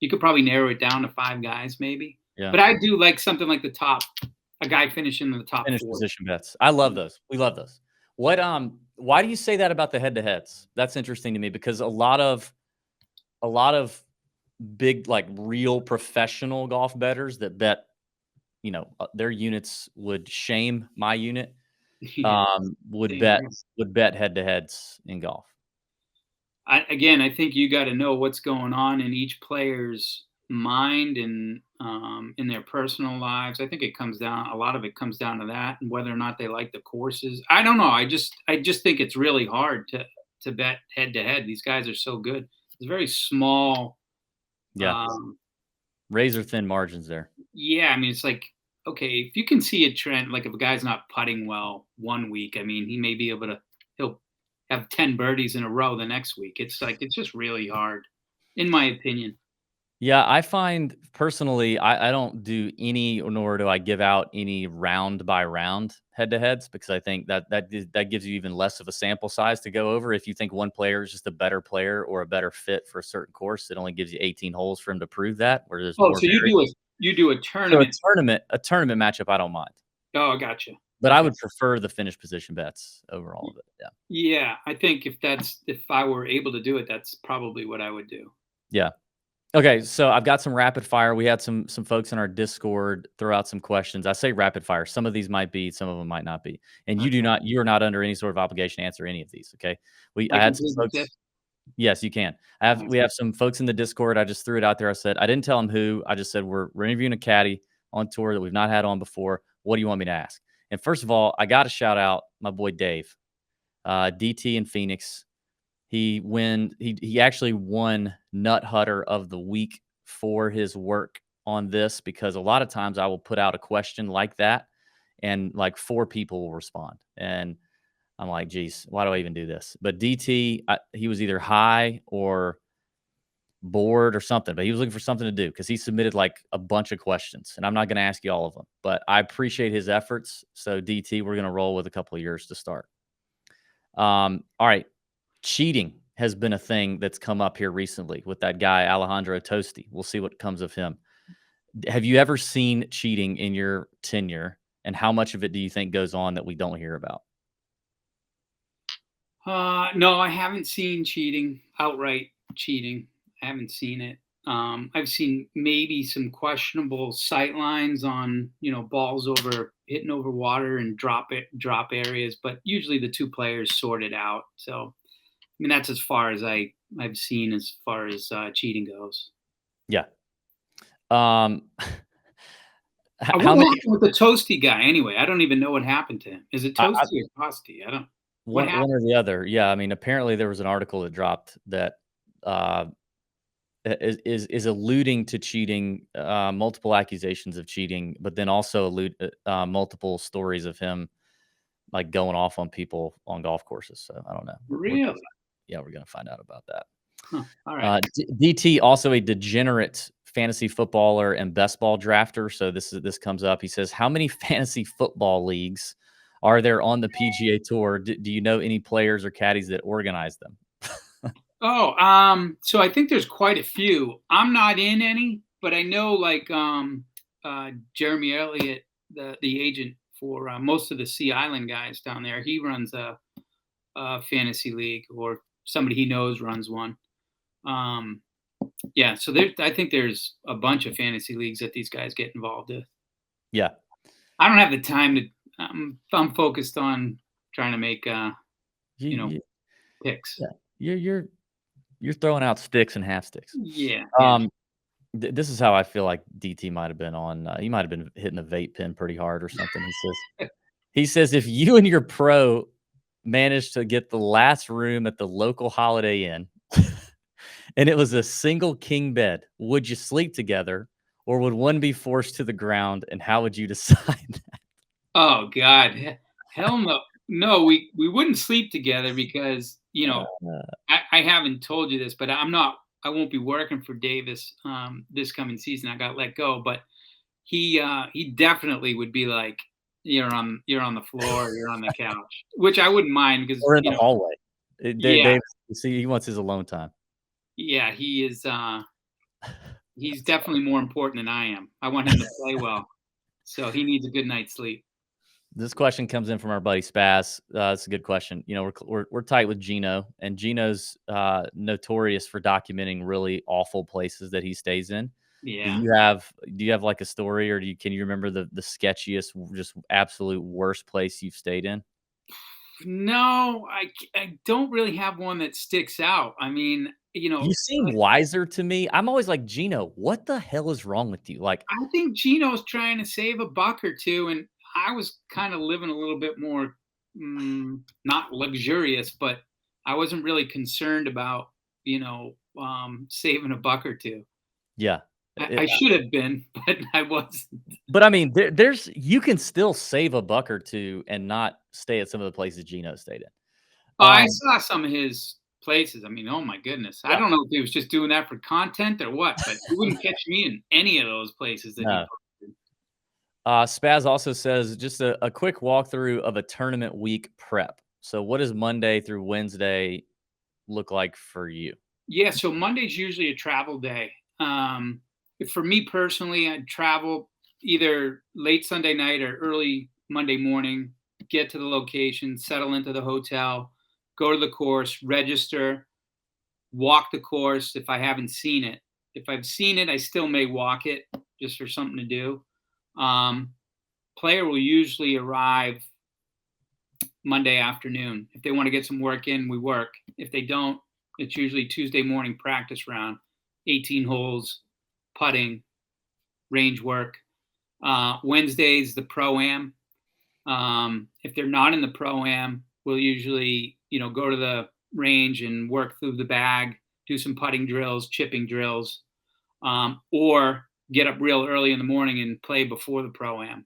You could probably narrow it down to 5 guys maybe. Yeah. But I do like something like a guy finishing in the top Finish 4. position bets. I love those. We love those. Why do you say that about the head-to-heads? That's interesting to me because a lot of big, like, real professional golf bettors that bet, their units would shame my unit. Would bet head-to-heads in golf. I think you got to know what's going on in each player's mind and in their personal lives. I think a lot of it comes down to that, and whether or not they like the courses. I don't know. I just think it's really hard to bet head to head. These guys are so good. It's very small. Yeah. Razor thin margins there. Yeah. I mean, it's like, okay, if you can see a trend, like if a guy's not putting well one week, I mean, he may be able to, he'll have 10 birdies in a row the next week. It's just really hard, in my opinion. Yeah, I find personally, I don't do any, nor do I give out any round by round head-to-heads, because I think that gives you even less of a sample size to go over. If you think one player is just a better player or a better fit for a certain course, it only gives you 18 holes for him to prove that. So you do a tournament. So a tournament matchup, I don't mind. Oh, gotcha. But I would prefer the finish position bets over all of it. Yeah. Yeah, I think if I were able to do it, that's probably what I would do. Yeah. Okay, so I've got some rapid fire. We had some folks in our Discord throw out some questions. I say rapid fire. Some of these might be, some of them might not be. And Okay. you are not under any sort of obligation to answer any of these. Okay. I I had can some plead the fifth. folks. Yes, you can. We have some folks in the Discord. I just threw it out there. I said I didn't tell them who. I just said we're interviewing a caddy on tour that we've not had on before. What do you want me to ask? And first of all, I got to shout out my boy Dave, DT in Phoenix. He actually won Nut Hutter of the Week for his work on this, because a lot of times I will put out a question like that and like 4 people will respond. And I'm like, geez, why do I even do this? But DT, he was either high or bored or something, but he was looking for something to do because he submitted like a bunch of questions. And I'm not going to ask you all of them, but I appreciate his efforts. So DT, we're going to roll with a couple of yours to start. All right. Cheating has been a thing that's come up here recently with that guy, Alejandro Tosti. We'll see what comes of him. Have you ever seen cheating in your tenure? And how much of it do you think goes on that we don't hear about? No, I haven't seen outright cheating. I haven't seen it. I've seen maybe some questionable sight lines on, balls hitting over water and drop areas, but usually the 2 players sort it out. So, I mean, that's as far as I've seen as far as cheating goes. Yeah. What How many? happened with the Toasty guy anyway? I don't even know what happened to him. Is it Toasty or Toasty? I don't. What One happened? or the other. Yeah, I mean, apparently there was an article that dropped that uh, is alluding to cheating, multiple accusations of cheating, but then also multiple stories of him like going off on people on golf courses. So I don't know. Really? We're gonna find out about that. Huh. All right. DT also a degenerate fantasy footballer and best ball drafter. So this comes up. He says, "How many fantasy football leagues are there on the PGA Tour? Do you know any players or caddies that organize them?" So I think there's quite a few. I'm not in any, but I know like Jeremy Elliott, the agent for most of the Sea Island guys down there. He runs a fantasy league, or somebody he knows runs one. Yeah, so I think there's a bunch of fantasy leagues that these guys get involved with. Yeah, I don't have the time to. I'm focused on trying to make picks. yeah, you're throwing out sticks and half sticks. Yeah. This is how I feel like DT might have been on. He might have been hitting the vape pen pretty hard or something. He says if you and your pro managed to get the last room at the local Holiday Inn, and it was a single king bed, would you sleep together, or would one be forced to the ground? And how would you decide that? Oh God, hell no. No, we wouldn't sleep together because I haven't told you this, but I won't be working for Davis this coming season. I got let go, but he definitely would be like, you're on the floor, you're on the couch, which I wouldn't mind because Or in the hallway. Yeah. Dave, see, he wants his alone time. Yeah, he is. He's definitely more important than I am. I want him to play well, so he needs a good night's sleep. This question comes in from our buddy Spaz. It's a good question. We're tight with Gino, and Gino's notorious for documenting really awful places that he stays in. Yeah. Do you have like a story, or can you remember the sketchiest, just absolute worst place you've stayed in? No, I don't really have one that sticks out. I mean, You seem wiser to me. I'm always like, Gino, what the hell is wrong with you? Like, I think Gino's trying to save a buck or two, and I was kind of living a little bit more, not luxurious, but I wasn't really concerned about, saving a buck or two. yeah. I should have been, but I wasn't. But I mean, you can still save a buck or two and not stay at some of the places Gino stayed in. I saw some of his places. I mean, oh my goodness. I Yeah. don't know if he was just doing that for content or what, but you wouldn't catch me in any of those places that he No. posted. Spaz also says just a quick walkthrough of a tournament week prep. So what does Monday through Wednesday look like for you? Yeah, so Monday's usually a travel day. For me personally, I'd travel either late Sunday night or early Monday morning, get to the location, settle into the hotel, go to the course, register, walk the course if I haven't seen it. If I've seen it, I still may walk it just for something to do. Player will usually arrive Monday afternoon. If they want to get some work in, we work. If they don't, it's usually Tuesday morning practice round, 18 holes, putting, range work. Wednesday's the pro-am. If they're not in the pro-am, we'll usually, go to the range and work through the bag, do some putting drills, chipping drills, or get up real early in the morning and play before the pro-am.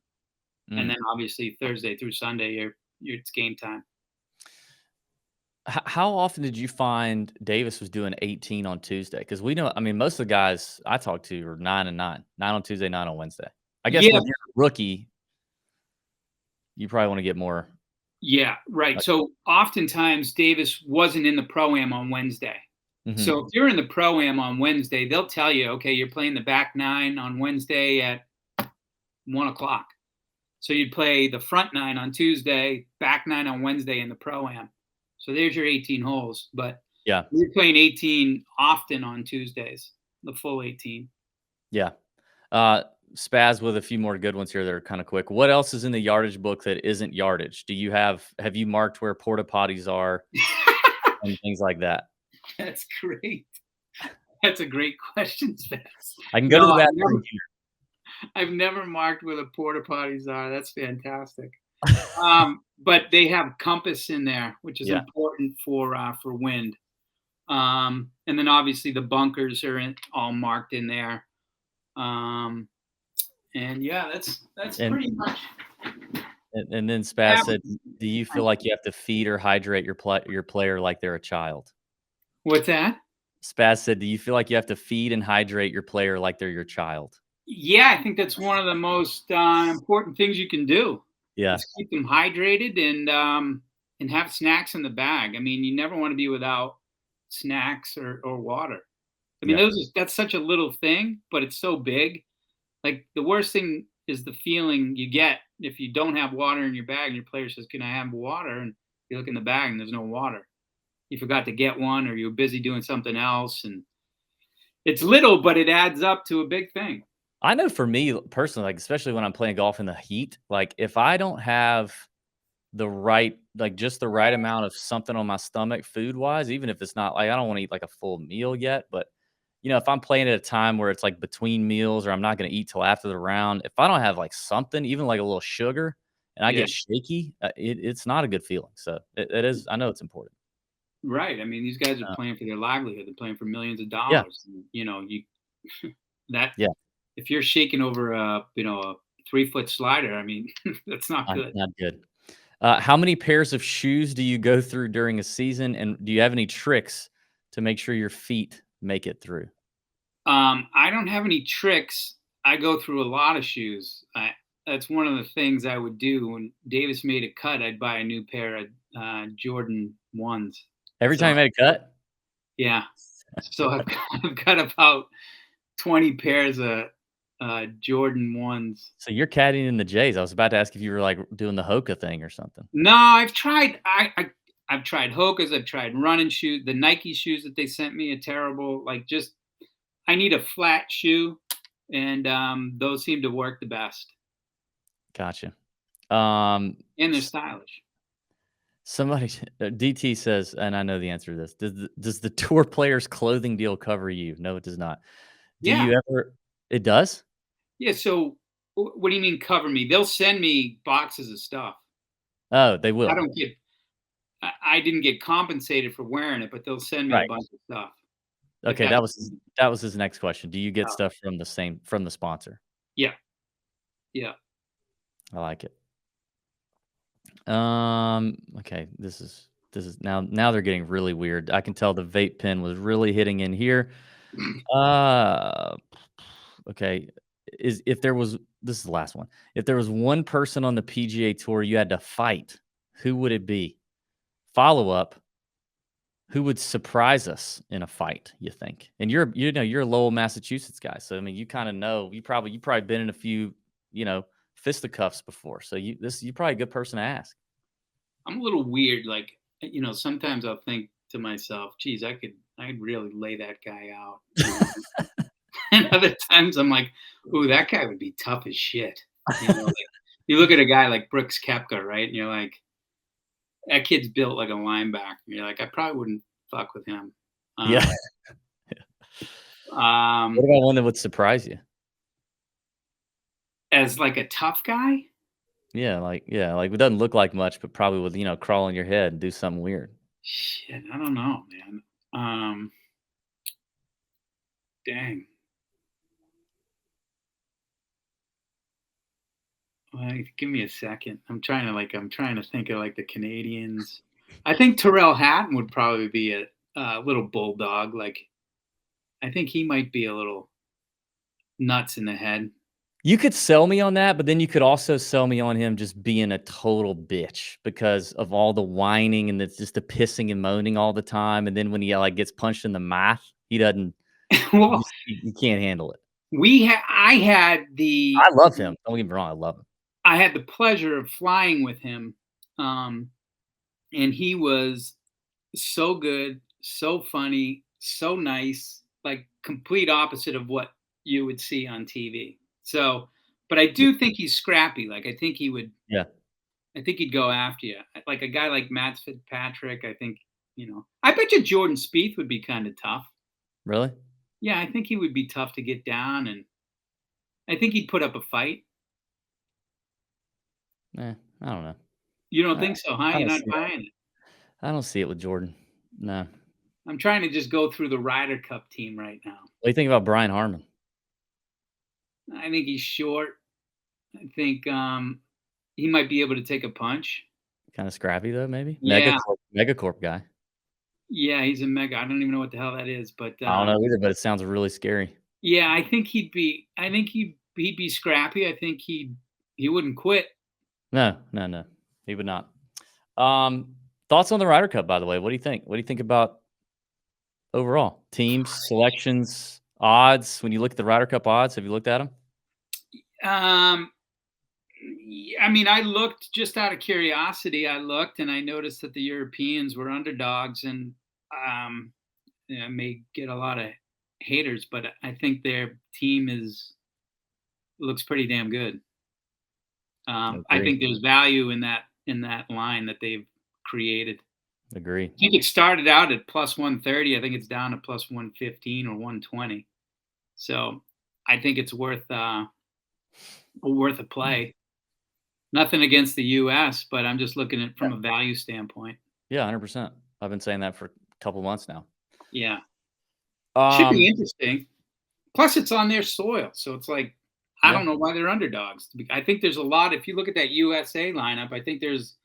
And then obviously Thursday through Sunday, it's game time. How often did you find Davis was doing 18 on Tuesday? Because we know, I mean, most of the guys I talked to are 9 and 9, 9 on Tuesday, 9 on Wednesday. I guess when you're a rookie, you probably want to get more. Yeah, right. So oftentimes Davis wasn't in the pro-am on Wednesday. Mm-hmm. So if you're in the pro-am on Wednesday, they'll tell you, okay, you're playing the back 9 on Wednesday at 1:00. So you'd play the front 9 on Tuesday, back 9 on Wednesday in the pro-am. So there's your 18 holes. But yeah, we're playing 18 often on Tuesdays, the full 18. Yeah. Spaz with a few more good ones here that are kind of quick. What else is in the yardage book that isn't yardage? Have you marked where porta potties are and things like that? That's great. That's a great question, Spaz. I can go to the bathroom here. I've never marked where the porta potties are. That's fantastic. But they have compass in there, which is important for wind. And then obviously the bunkers are all marked in there. And yeah, that's pretty much. And then Spaz said, "Do you feel like you have to feed or hydrate your player like they're a child?" What's that? Spaz said, "Do you feel like you have to feed and hydrate your player like they're your child?" Yeah, I think that's one of the most important things you can do. Yeah, is keep them hydrated and have snacks in the bag. I mean, you never want to be without snacks or water. I mean, that's such a little thing, but it's so big. Like the worst thing is the feeling you get if you don't have water in your bag and your player says, "Can I have water?" And you look in the bag and there's no water. You forgot to get one, or you're busy doing something else. And it's little, but it adds up to a big thing. I know for me personally, like especially when I'm playing golf in the heat, like if I don't have just the right amount of something on my stomach food wise, even if it's not like I don't want to eat like a full meal yet, but if I'm playing at a time where it's like between meals or I'm not going to eat till after the round, if I don't have like something, even like a little sugar, and I get shaky, it's not a good feeling. So it is. I know it's important. Right. I mean, these guys are playing for their livelihood. They're playing for millions of dollars. Yeah. If you're shaking over a 3-foot slider, I mean, that's not good. Not good. How many pairs of shoes do you go through during a season, and do you have any tricks to make sure your feet make it through? I don't have any tricks. I go through a lot of shoes. That's one of the things I would do when Davis made a cut. I'd buy a new pair of Jordan 1s. Every time you made a cut? Yeah. So I've got about 20 pairs of Jordan 1s. So you're caddying in the J's. I was about to ask if you were like doing the Hoka thing or something. No, I've tried. I've tried Hokas. I've tried running shoes. The Nike shoes that they sent me are terrible. I need a flat shoe, and those seem to work the best. Gotcha. And they're stylish. Somebody, DT says, and I know the answer to this. Does the tour players' clothing deal cover you? No, it does not. Do you ever? It does? Yeah. So what do you mean cover me? They'll send me boxes of stuff. Oh, they will. I didn't get compensated for wearing it, but they'll send me a bunch of stuff. Okay, that was his next question. Do you get stuff from the sponsor? Yeah. Yeah. I like it. Okay, this is now they're getting really weird. I can tell the vape pen was really hitting in here. Okay, this is the last one. If there was one person on the PGA Tour you had to fight, who would it be? Follow up. Who would surprise us in a fight, you think? And you're a Lowell, Massachusetts guy. So I mean, you kind of know, you probably been in a few, fisticuffs before, so you're probably a good person to ask. I'm a little weird. Like, sometimes I'll think to myself, geez, I'd really lay that guy out. And other times I'm like, ooh, that guy would be tough as shit. Like, you look at a guy like Brooks Koepka, right? And you're like, that kid's built like a linebacker. You're like, I probably wouldn't fuck with him. Yeah. What Um, about one that would surprise you? as like a tough guy, Yeah, like it doesn't look like much, but probably would, crawl on your head and do something weird. shit, I don't know, man. Dang. Like, give me a second. I'm trying to think of like the Canadians. I think Terrell Hatton would probably be a little bulldog. Like, I think he might be a little nuts in the head. You could sell me on that, but then you could also sell me on him just being a total bitch because of all the whining and just the pissing and moaning all the time, and then when he, like, gets punched in the mouth, he doesn't Well, he can't handle it. I had I love him, don't get me wrong, I love him. I had the pleasure of flying with him, and he was so good, so funny, so nice, like complete opposite of what you would see on TV. So, but I do think he's scrappy. Like, Yeah. I think he'd go after you. Like a guy like Matt Fitzpatrick, I think, I bet you Jordan Spieth would be kind of tough. Really? Yeah, I think he would be tough to get down, and I think he'd put up a fight. I don't know. You don't I think so, huh? I You're don't not see it. buying it. I don't see it with Jordan. No. I'm trying to just go through the Ryder Cup team right now. What do you think about Brian Harmon? I think he's short. I think he might be able to take a punch. Kinda scrappy though, maybe? Yeah, Megacorp guy. yeah, he's a mega. I don't even know what the hell that is, but I don't know either, but it sounds really scary. yeah, I think he'd be. I think he'd be scrappy. I think he wouldn't quit. No, no, no. He would not. Thoughts on the Ryder Cup, by the way. What do you think? What do you think about overall? Teams, selections, odds. When you look at the Ryder Cup odds, have you looked at them? Um, I mean, I looked just out of curiosity. I looked and I noticed that the Europeans were underdogs, and I may get a lot of haters, but I think their team looks pretty damn good. I Agree. think there's value in that line that they've created. Agree. I think it started out at plus 130. I think it's down to plus 115 or 120. So I think it's worth a play. Nothing against the U.S., but I'm just looking at it from a value standpoint. Yeah, 100%. I've been saying that for a couple months now. Yeah, should be Um, interesting. Plus, it's on their soil, so it's like I yeah, don't know why they're underdogs. I think there's a lot. If you look at that USA lineup, I think there's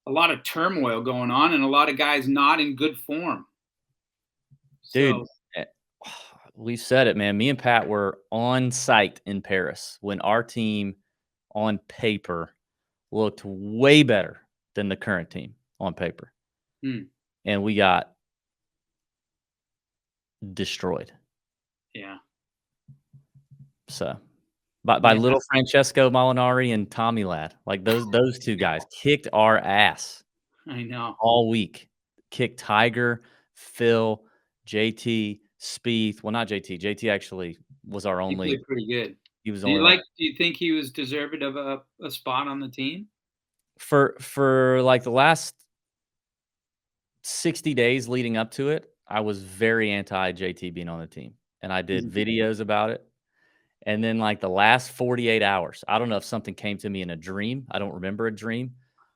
a lot of turmoil going on and a lot of guys not in good form. dude, So eh, we said it, man. Me and Pat were on site in Paris when our team on paper looked way better than the current team on paper. hmm, And we got destroyed. yeah, So by yeah, little Francesco Molinari and Tommy Ladd, like those two guys kicked our ass I know. all week. Kicked Tiger, Phil, JT, Spieth. Well, not JT. JT actually was our He only. played pretty good. He was the only one Do you think he was deserving of a spot on the team? for like the last 60 days leading up to it. I was very anti JT being on the team, and I did Mhm. videos about it. And then, like, the last 48 hours, I don't know if something came to me in a dream. I don't remember a dream.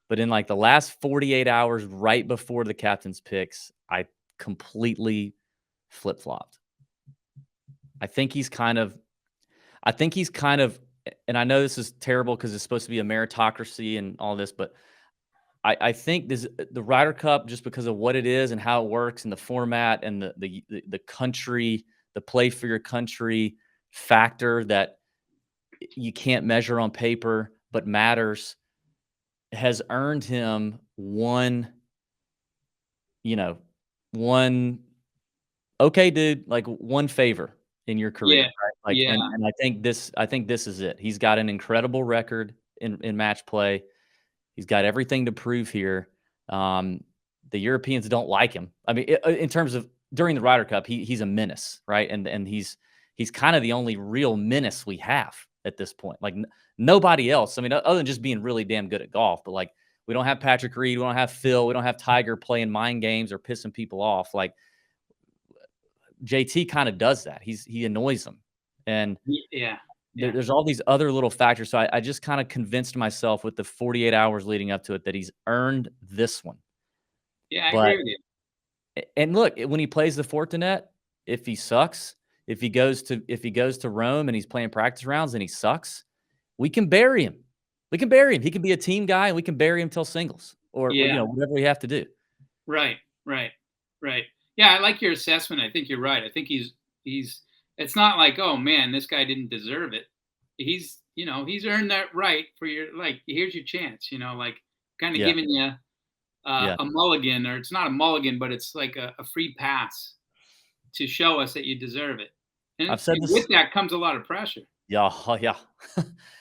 But in, like, the last 48 hours right before the captain's picks, I completely flip-flopped. I think he's kind of I think he's kind of and I know this is terrible because it's supposed to be a meritocracy and all this, but I think the Ryder Cup, just because of what it is and how it works and the format and the country, the play for your country factor that you can't measure on paper but matters, has earned him one, you know, one okay, dude, like one favor in your Yeah, career. Like, and I think this is it. He's got an incredible record in match play. He's got everything to prove here. The Europeans don't like him. I mean, in terms of during the Ryder Cup, he's a menace, right? And he's kind of the only real menace we have at this point. Like nobody else. I mean, other than just being really damn good at golf, but like we don't have Patrick Reed, we don't have Phil, we don't have Tiger playing mind games or pissing people off. Like JT kind of does that. He annoys them, and there's all these other little factors. So I just kind of convinced myself with the 48 hours leading up to it that he's earned this one. Yeah, I agree with you. And look, when he plays the Fortinet, if he sucks, if he goes to Rome and he's playing practice rounds and he sucks, we can bury him. We can bury him. He can be a team guy, and we can bury him till singles or whatever we have to do. Right. Yeah, I like your assessment. I think you're right. I think he's. It's not like, oh man, this guy didn't deserve it. He's earned that right for your, like, here's your chance. Like kind of giving you a mulligan, or it's not a mulligan, but it's like a free pass to show us that you deserve it. And I've said this, with that comes a lot of pressure. Yeah.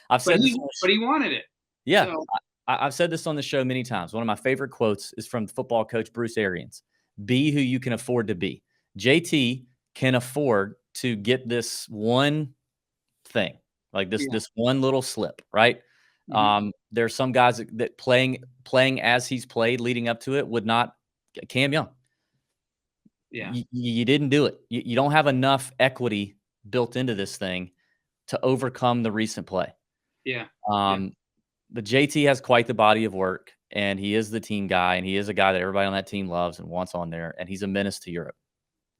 I've said this, but he wanted it. Yeah. So. I've said this on the show many times. One of my favorite quotes is from football coach Bruce Arians. Be who you can afford to be. JT can afford to get this one thing, like this one little slip, right? Mm-hmm. There's some guys that playing as he's played leading up to it would not. Cam Young. Yeah. You didn't do it. You don't have enough equity built into this thing to overcome the recent play. Yeah. But JT has quite the body of work, and he is the team guy, and he is a guy that everybody on that team loves and wants on there, and he's a menace to Europe.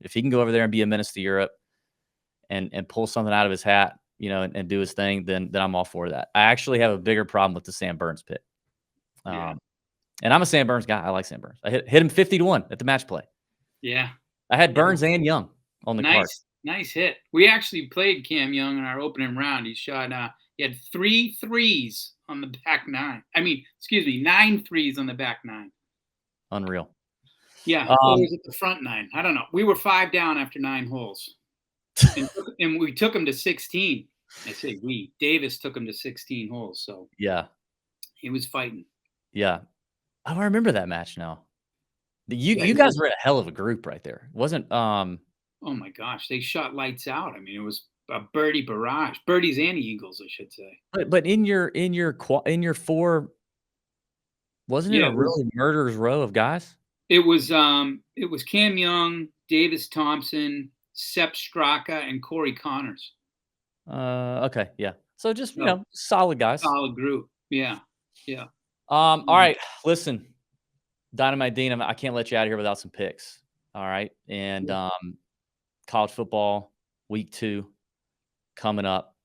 If he can go over there and be a menace to Europe and pull something out of his hat, and do his thing, then I'm all for that. I actually have a bigger problem with the Sam Burns pick. And I'm a Sam Burns guy. I like Sam Burns. I hit him 50-1 at the match play. Yeah. I had Burns and Young on the card. Nice hit. We actually played Cam Young in our opening round. He had 3 threes on the back 9. 9 threes on the back 9. Unreal. Yeah. Or was it the front 9? I don't know. We were 5 down after 9 holes. And we took him to 16. I say we. Davis took him to 16 holes. So yeah, he was fighting. Yeah. Oh, I remember that match now. You guys were a hell of a group right there. It wasn't oh my gosh, they shot lights out. I mean, it was a birdie barrage. Birdies and eagles, I should say. But in your 4, wasn't it a really murderer's row of guys? It was Cam Young, Davis Thompson, Sepp Straka, and Corey Connors. Okay, yeah. So just solid guys. Solid group. Yeah. All right, listen, Dynamite Dean, I can't let you out of here without some picks. All right, and college football week 2 coming up.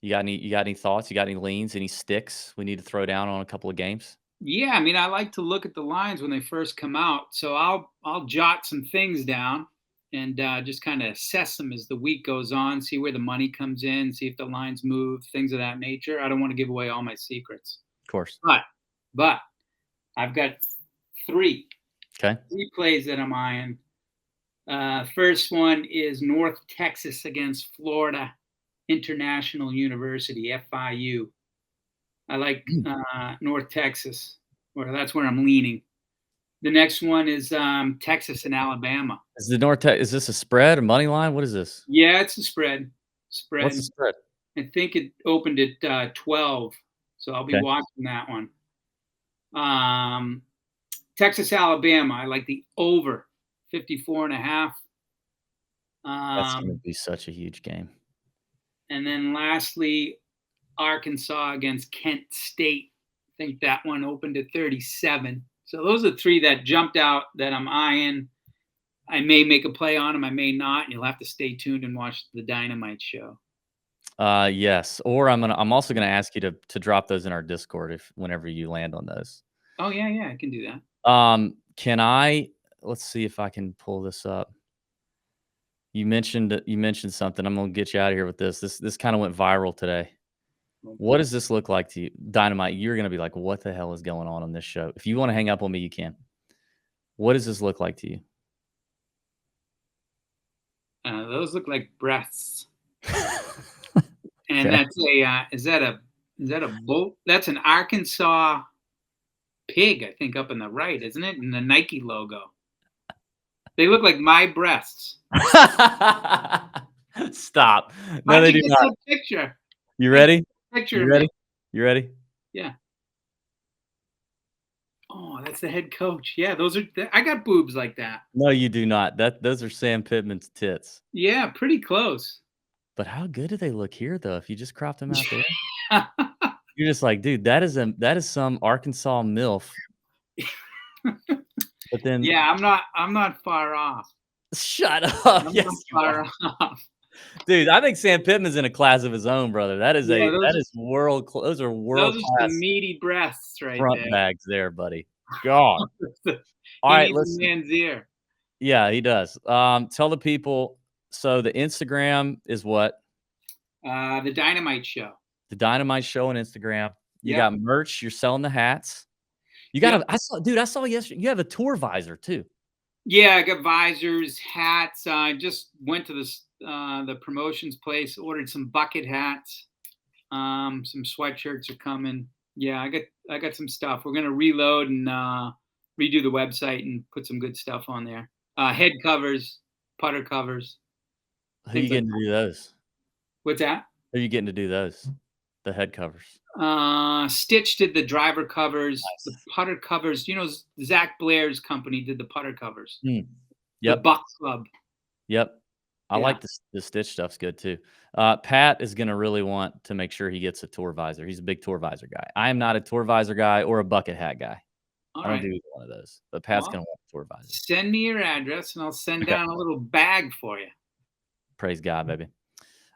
You got any thoughts? You got any leans? Any sticks we need to throw down on a couple of games? Yeah, I mean, I like to look at the lines when they first come out, so I'll jot some things down and just kind of assess them as the week goes on, see where the money comes in, see if the lines move, things of that nature. I don't want to give away all my secrets. Of course. But I've got 3. Okay. 3 plays that I'm eyeing. First one is North Texas against Florida International University, FIU. I like North Texas, or that's where I'm leaning. The next one is Texas and Alabama. Is this a spread, a money line? What is this? Yeah, it's a spread. What's the spread? I think it opened at 12, so I'll be watching that one. Texas, Alabama. I like the over 54.5. That's going to be such a huge game. And then lastly, Arkansas against Kent State. I think that one opened at 37. So those are 3 that jumped out that I'm eyeing. I may make a play on them. I may not. You'll have to stay tuned and watch the Dynamite show. Yes. Or I'm also going to ask you to drop those in our Discord whenever you land on those. Oh yeah, I can do that. Let's see if I can pull this up. You mentioned something. I'm going to get you out of here with this. This kind of went viral today. Okay. What does this look like to you? Dynamite, you're going to be like, what the hell is going on this show? If you want to hang up on me, you can. What does this look like to you? Those look like breasts. And Okay. that's is that a bull? That's an Arkansas pig, I think, up in the right, isn't it? And the Nike logo. They look like my breasts. Stop. No, How'd they you do get not. that picture? You I ready? picture You of me. ready? You ready? Yeah. Oh, that's the head coach. Yeah, those are. I got boobs like that. No, you do not. Those are Sam Pittman's tits. Yeah, pretty close. But how good do they look here, though? If you just cropped them out there, you're just like, dude, that is some Arkansas MILF. But then, Yeah, I'm not far off. shut up. I'm Yes, not you are, far off. dude. I think Sam Pittman's in a class of his own, brother. Yeah, That is world. Those are world those are some class meaty breasts right front there. bags, there, buddy. God. All He right, needs a listen. man's ear. Yeah, he does. Tell the people. So the Instagram is what? The Dynamite Show. The Dynamite Show on Instagram. You Yep. got merch. You're selling the hats. You got Yep. a. I saw, dude. I saw yesterday. You have a tour visor too. Yeah, I got visors, hats. I just went to the promotions place, ordered some bucket hats. Some sweatshirts are coming. Yeah, I got some stuff. We're gonna reload and redo the website and put some good stuff on there. Head covers, putter covers, Who you things like getting to that. do those? What's that? Who you getting to do those? The head covers. Stitch did the driver covers, the Nice. putter covers. Zach Blair's company did the putter covers. Mm. The Yep. Buck Club. Yep. I Yeah. like the Stitch stuff's good too. Pat is gonna really want to make sure he gets a tour visor. He's a big tour visor guy. I am not a tour visor guy or a bucket hat guy. All I don't right. do either one of those. But Pat's Well, gonna want a tour visor. send me your address and I'll send Okay. down a little bag for you. Praise God, baby.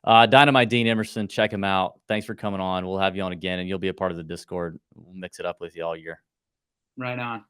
Dynamite Dean Emerson, check him out. Thanks for coming on. We'll have you on again, and you'll be a part of the Discord. We'll mix it up with you all year. Right on.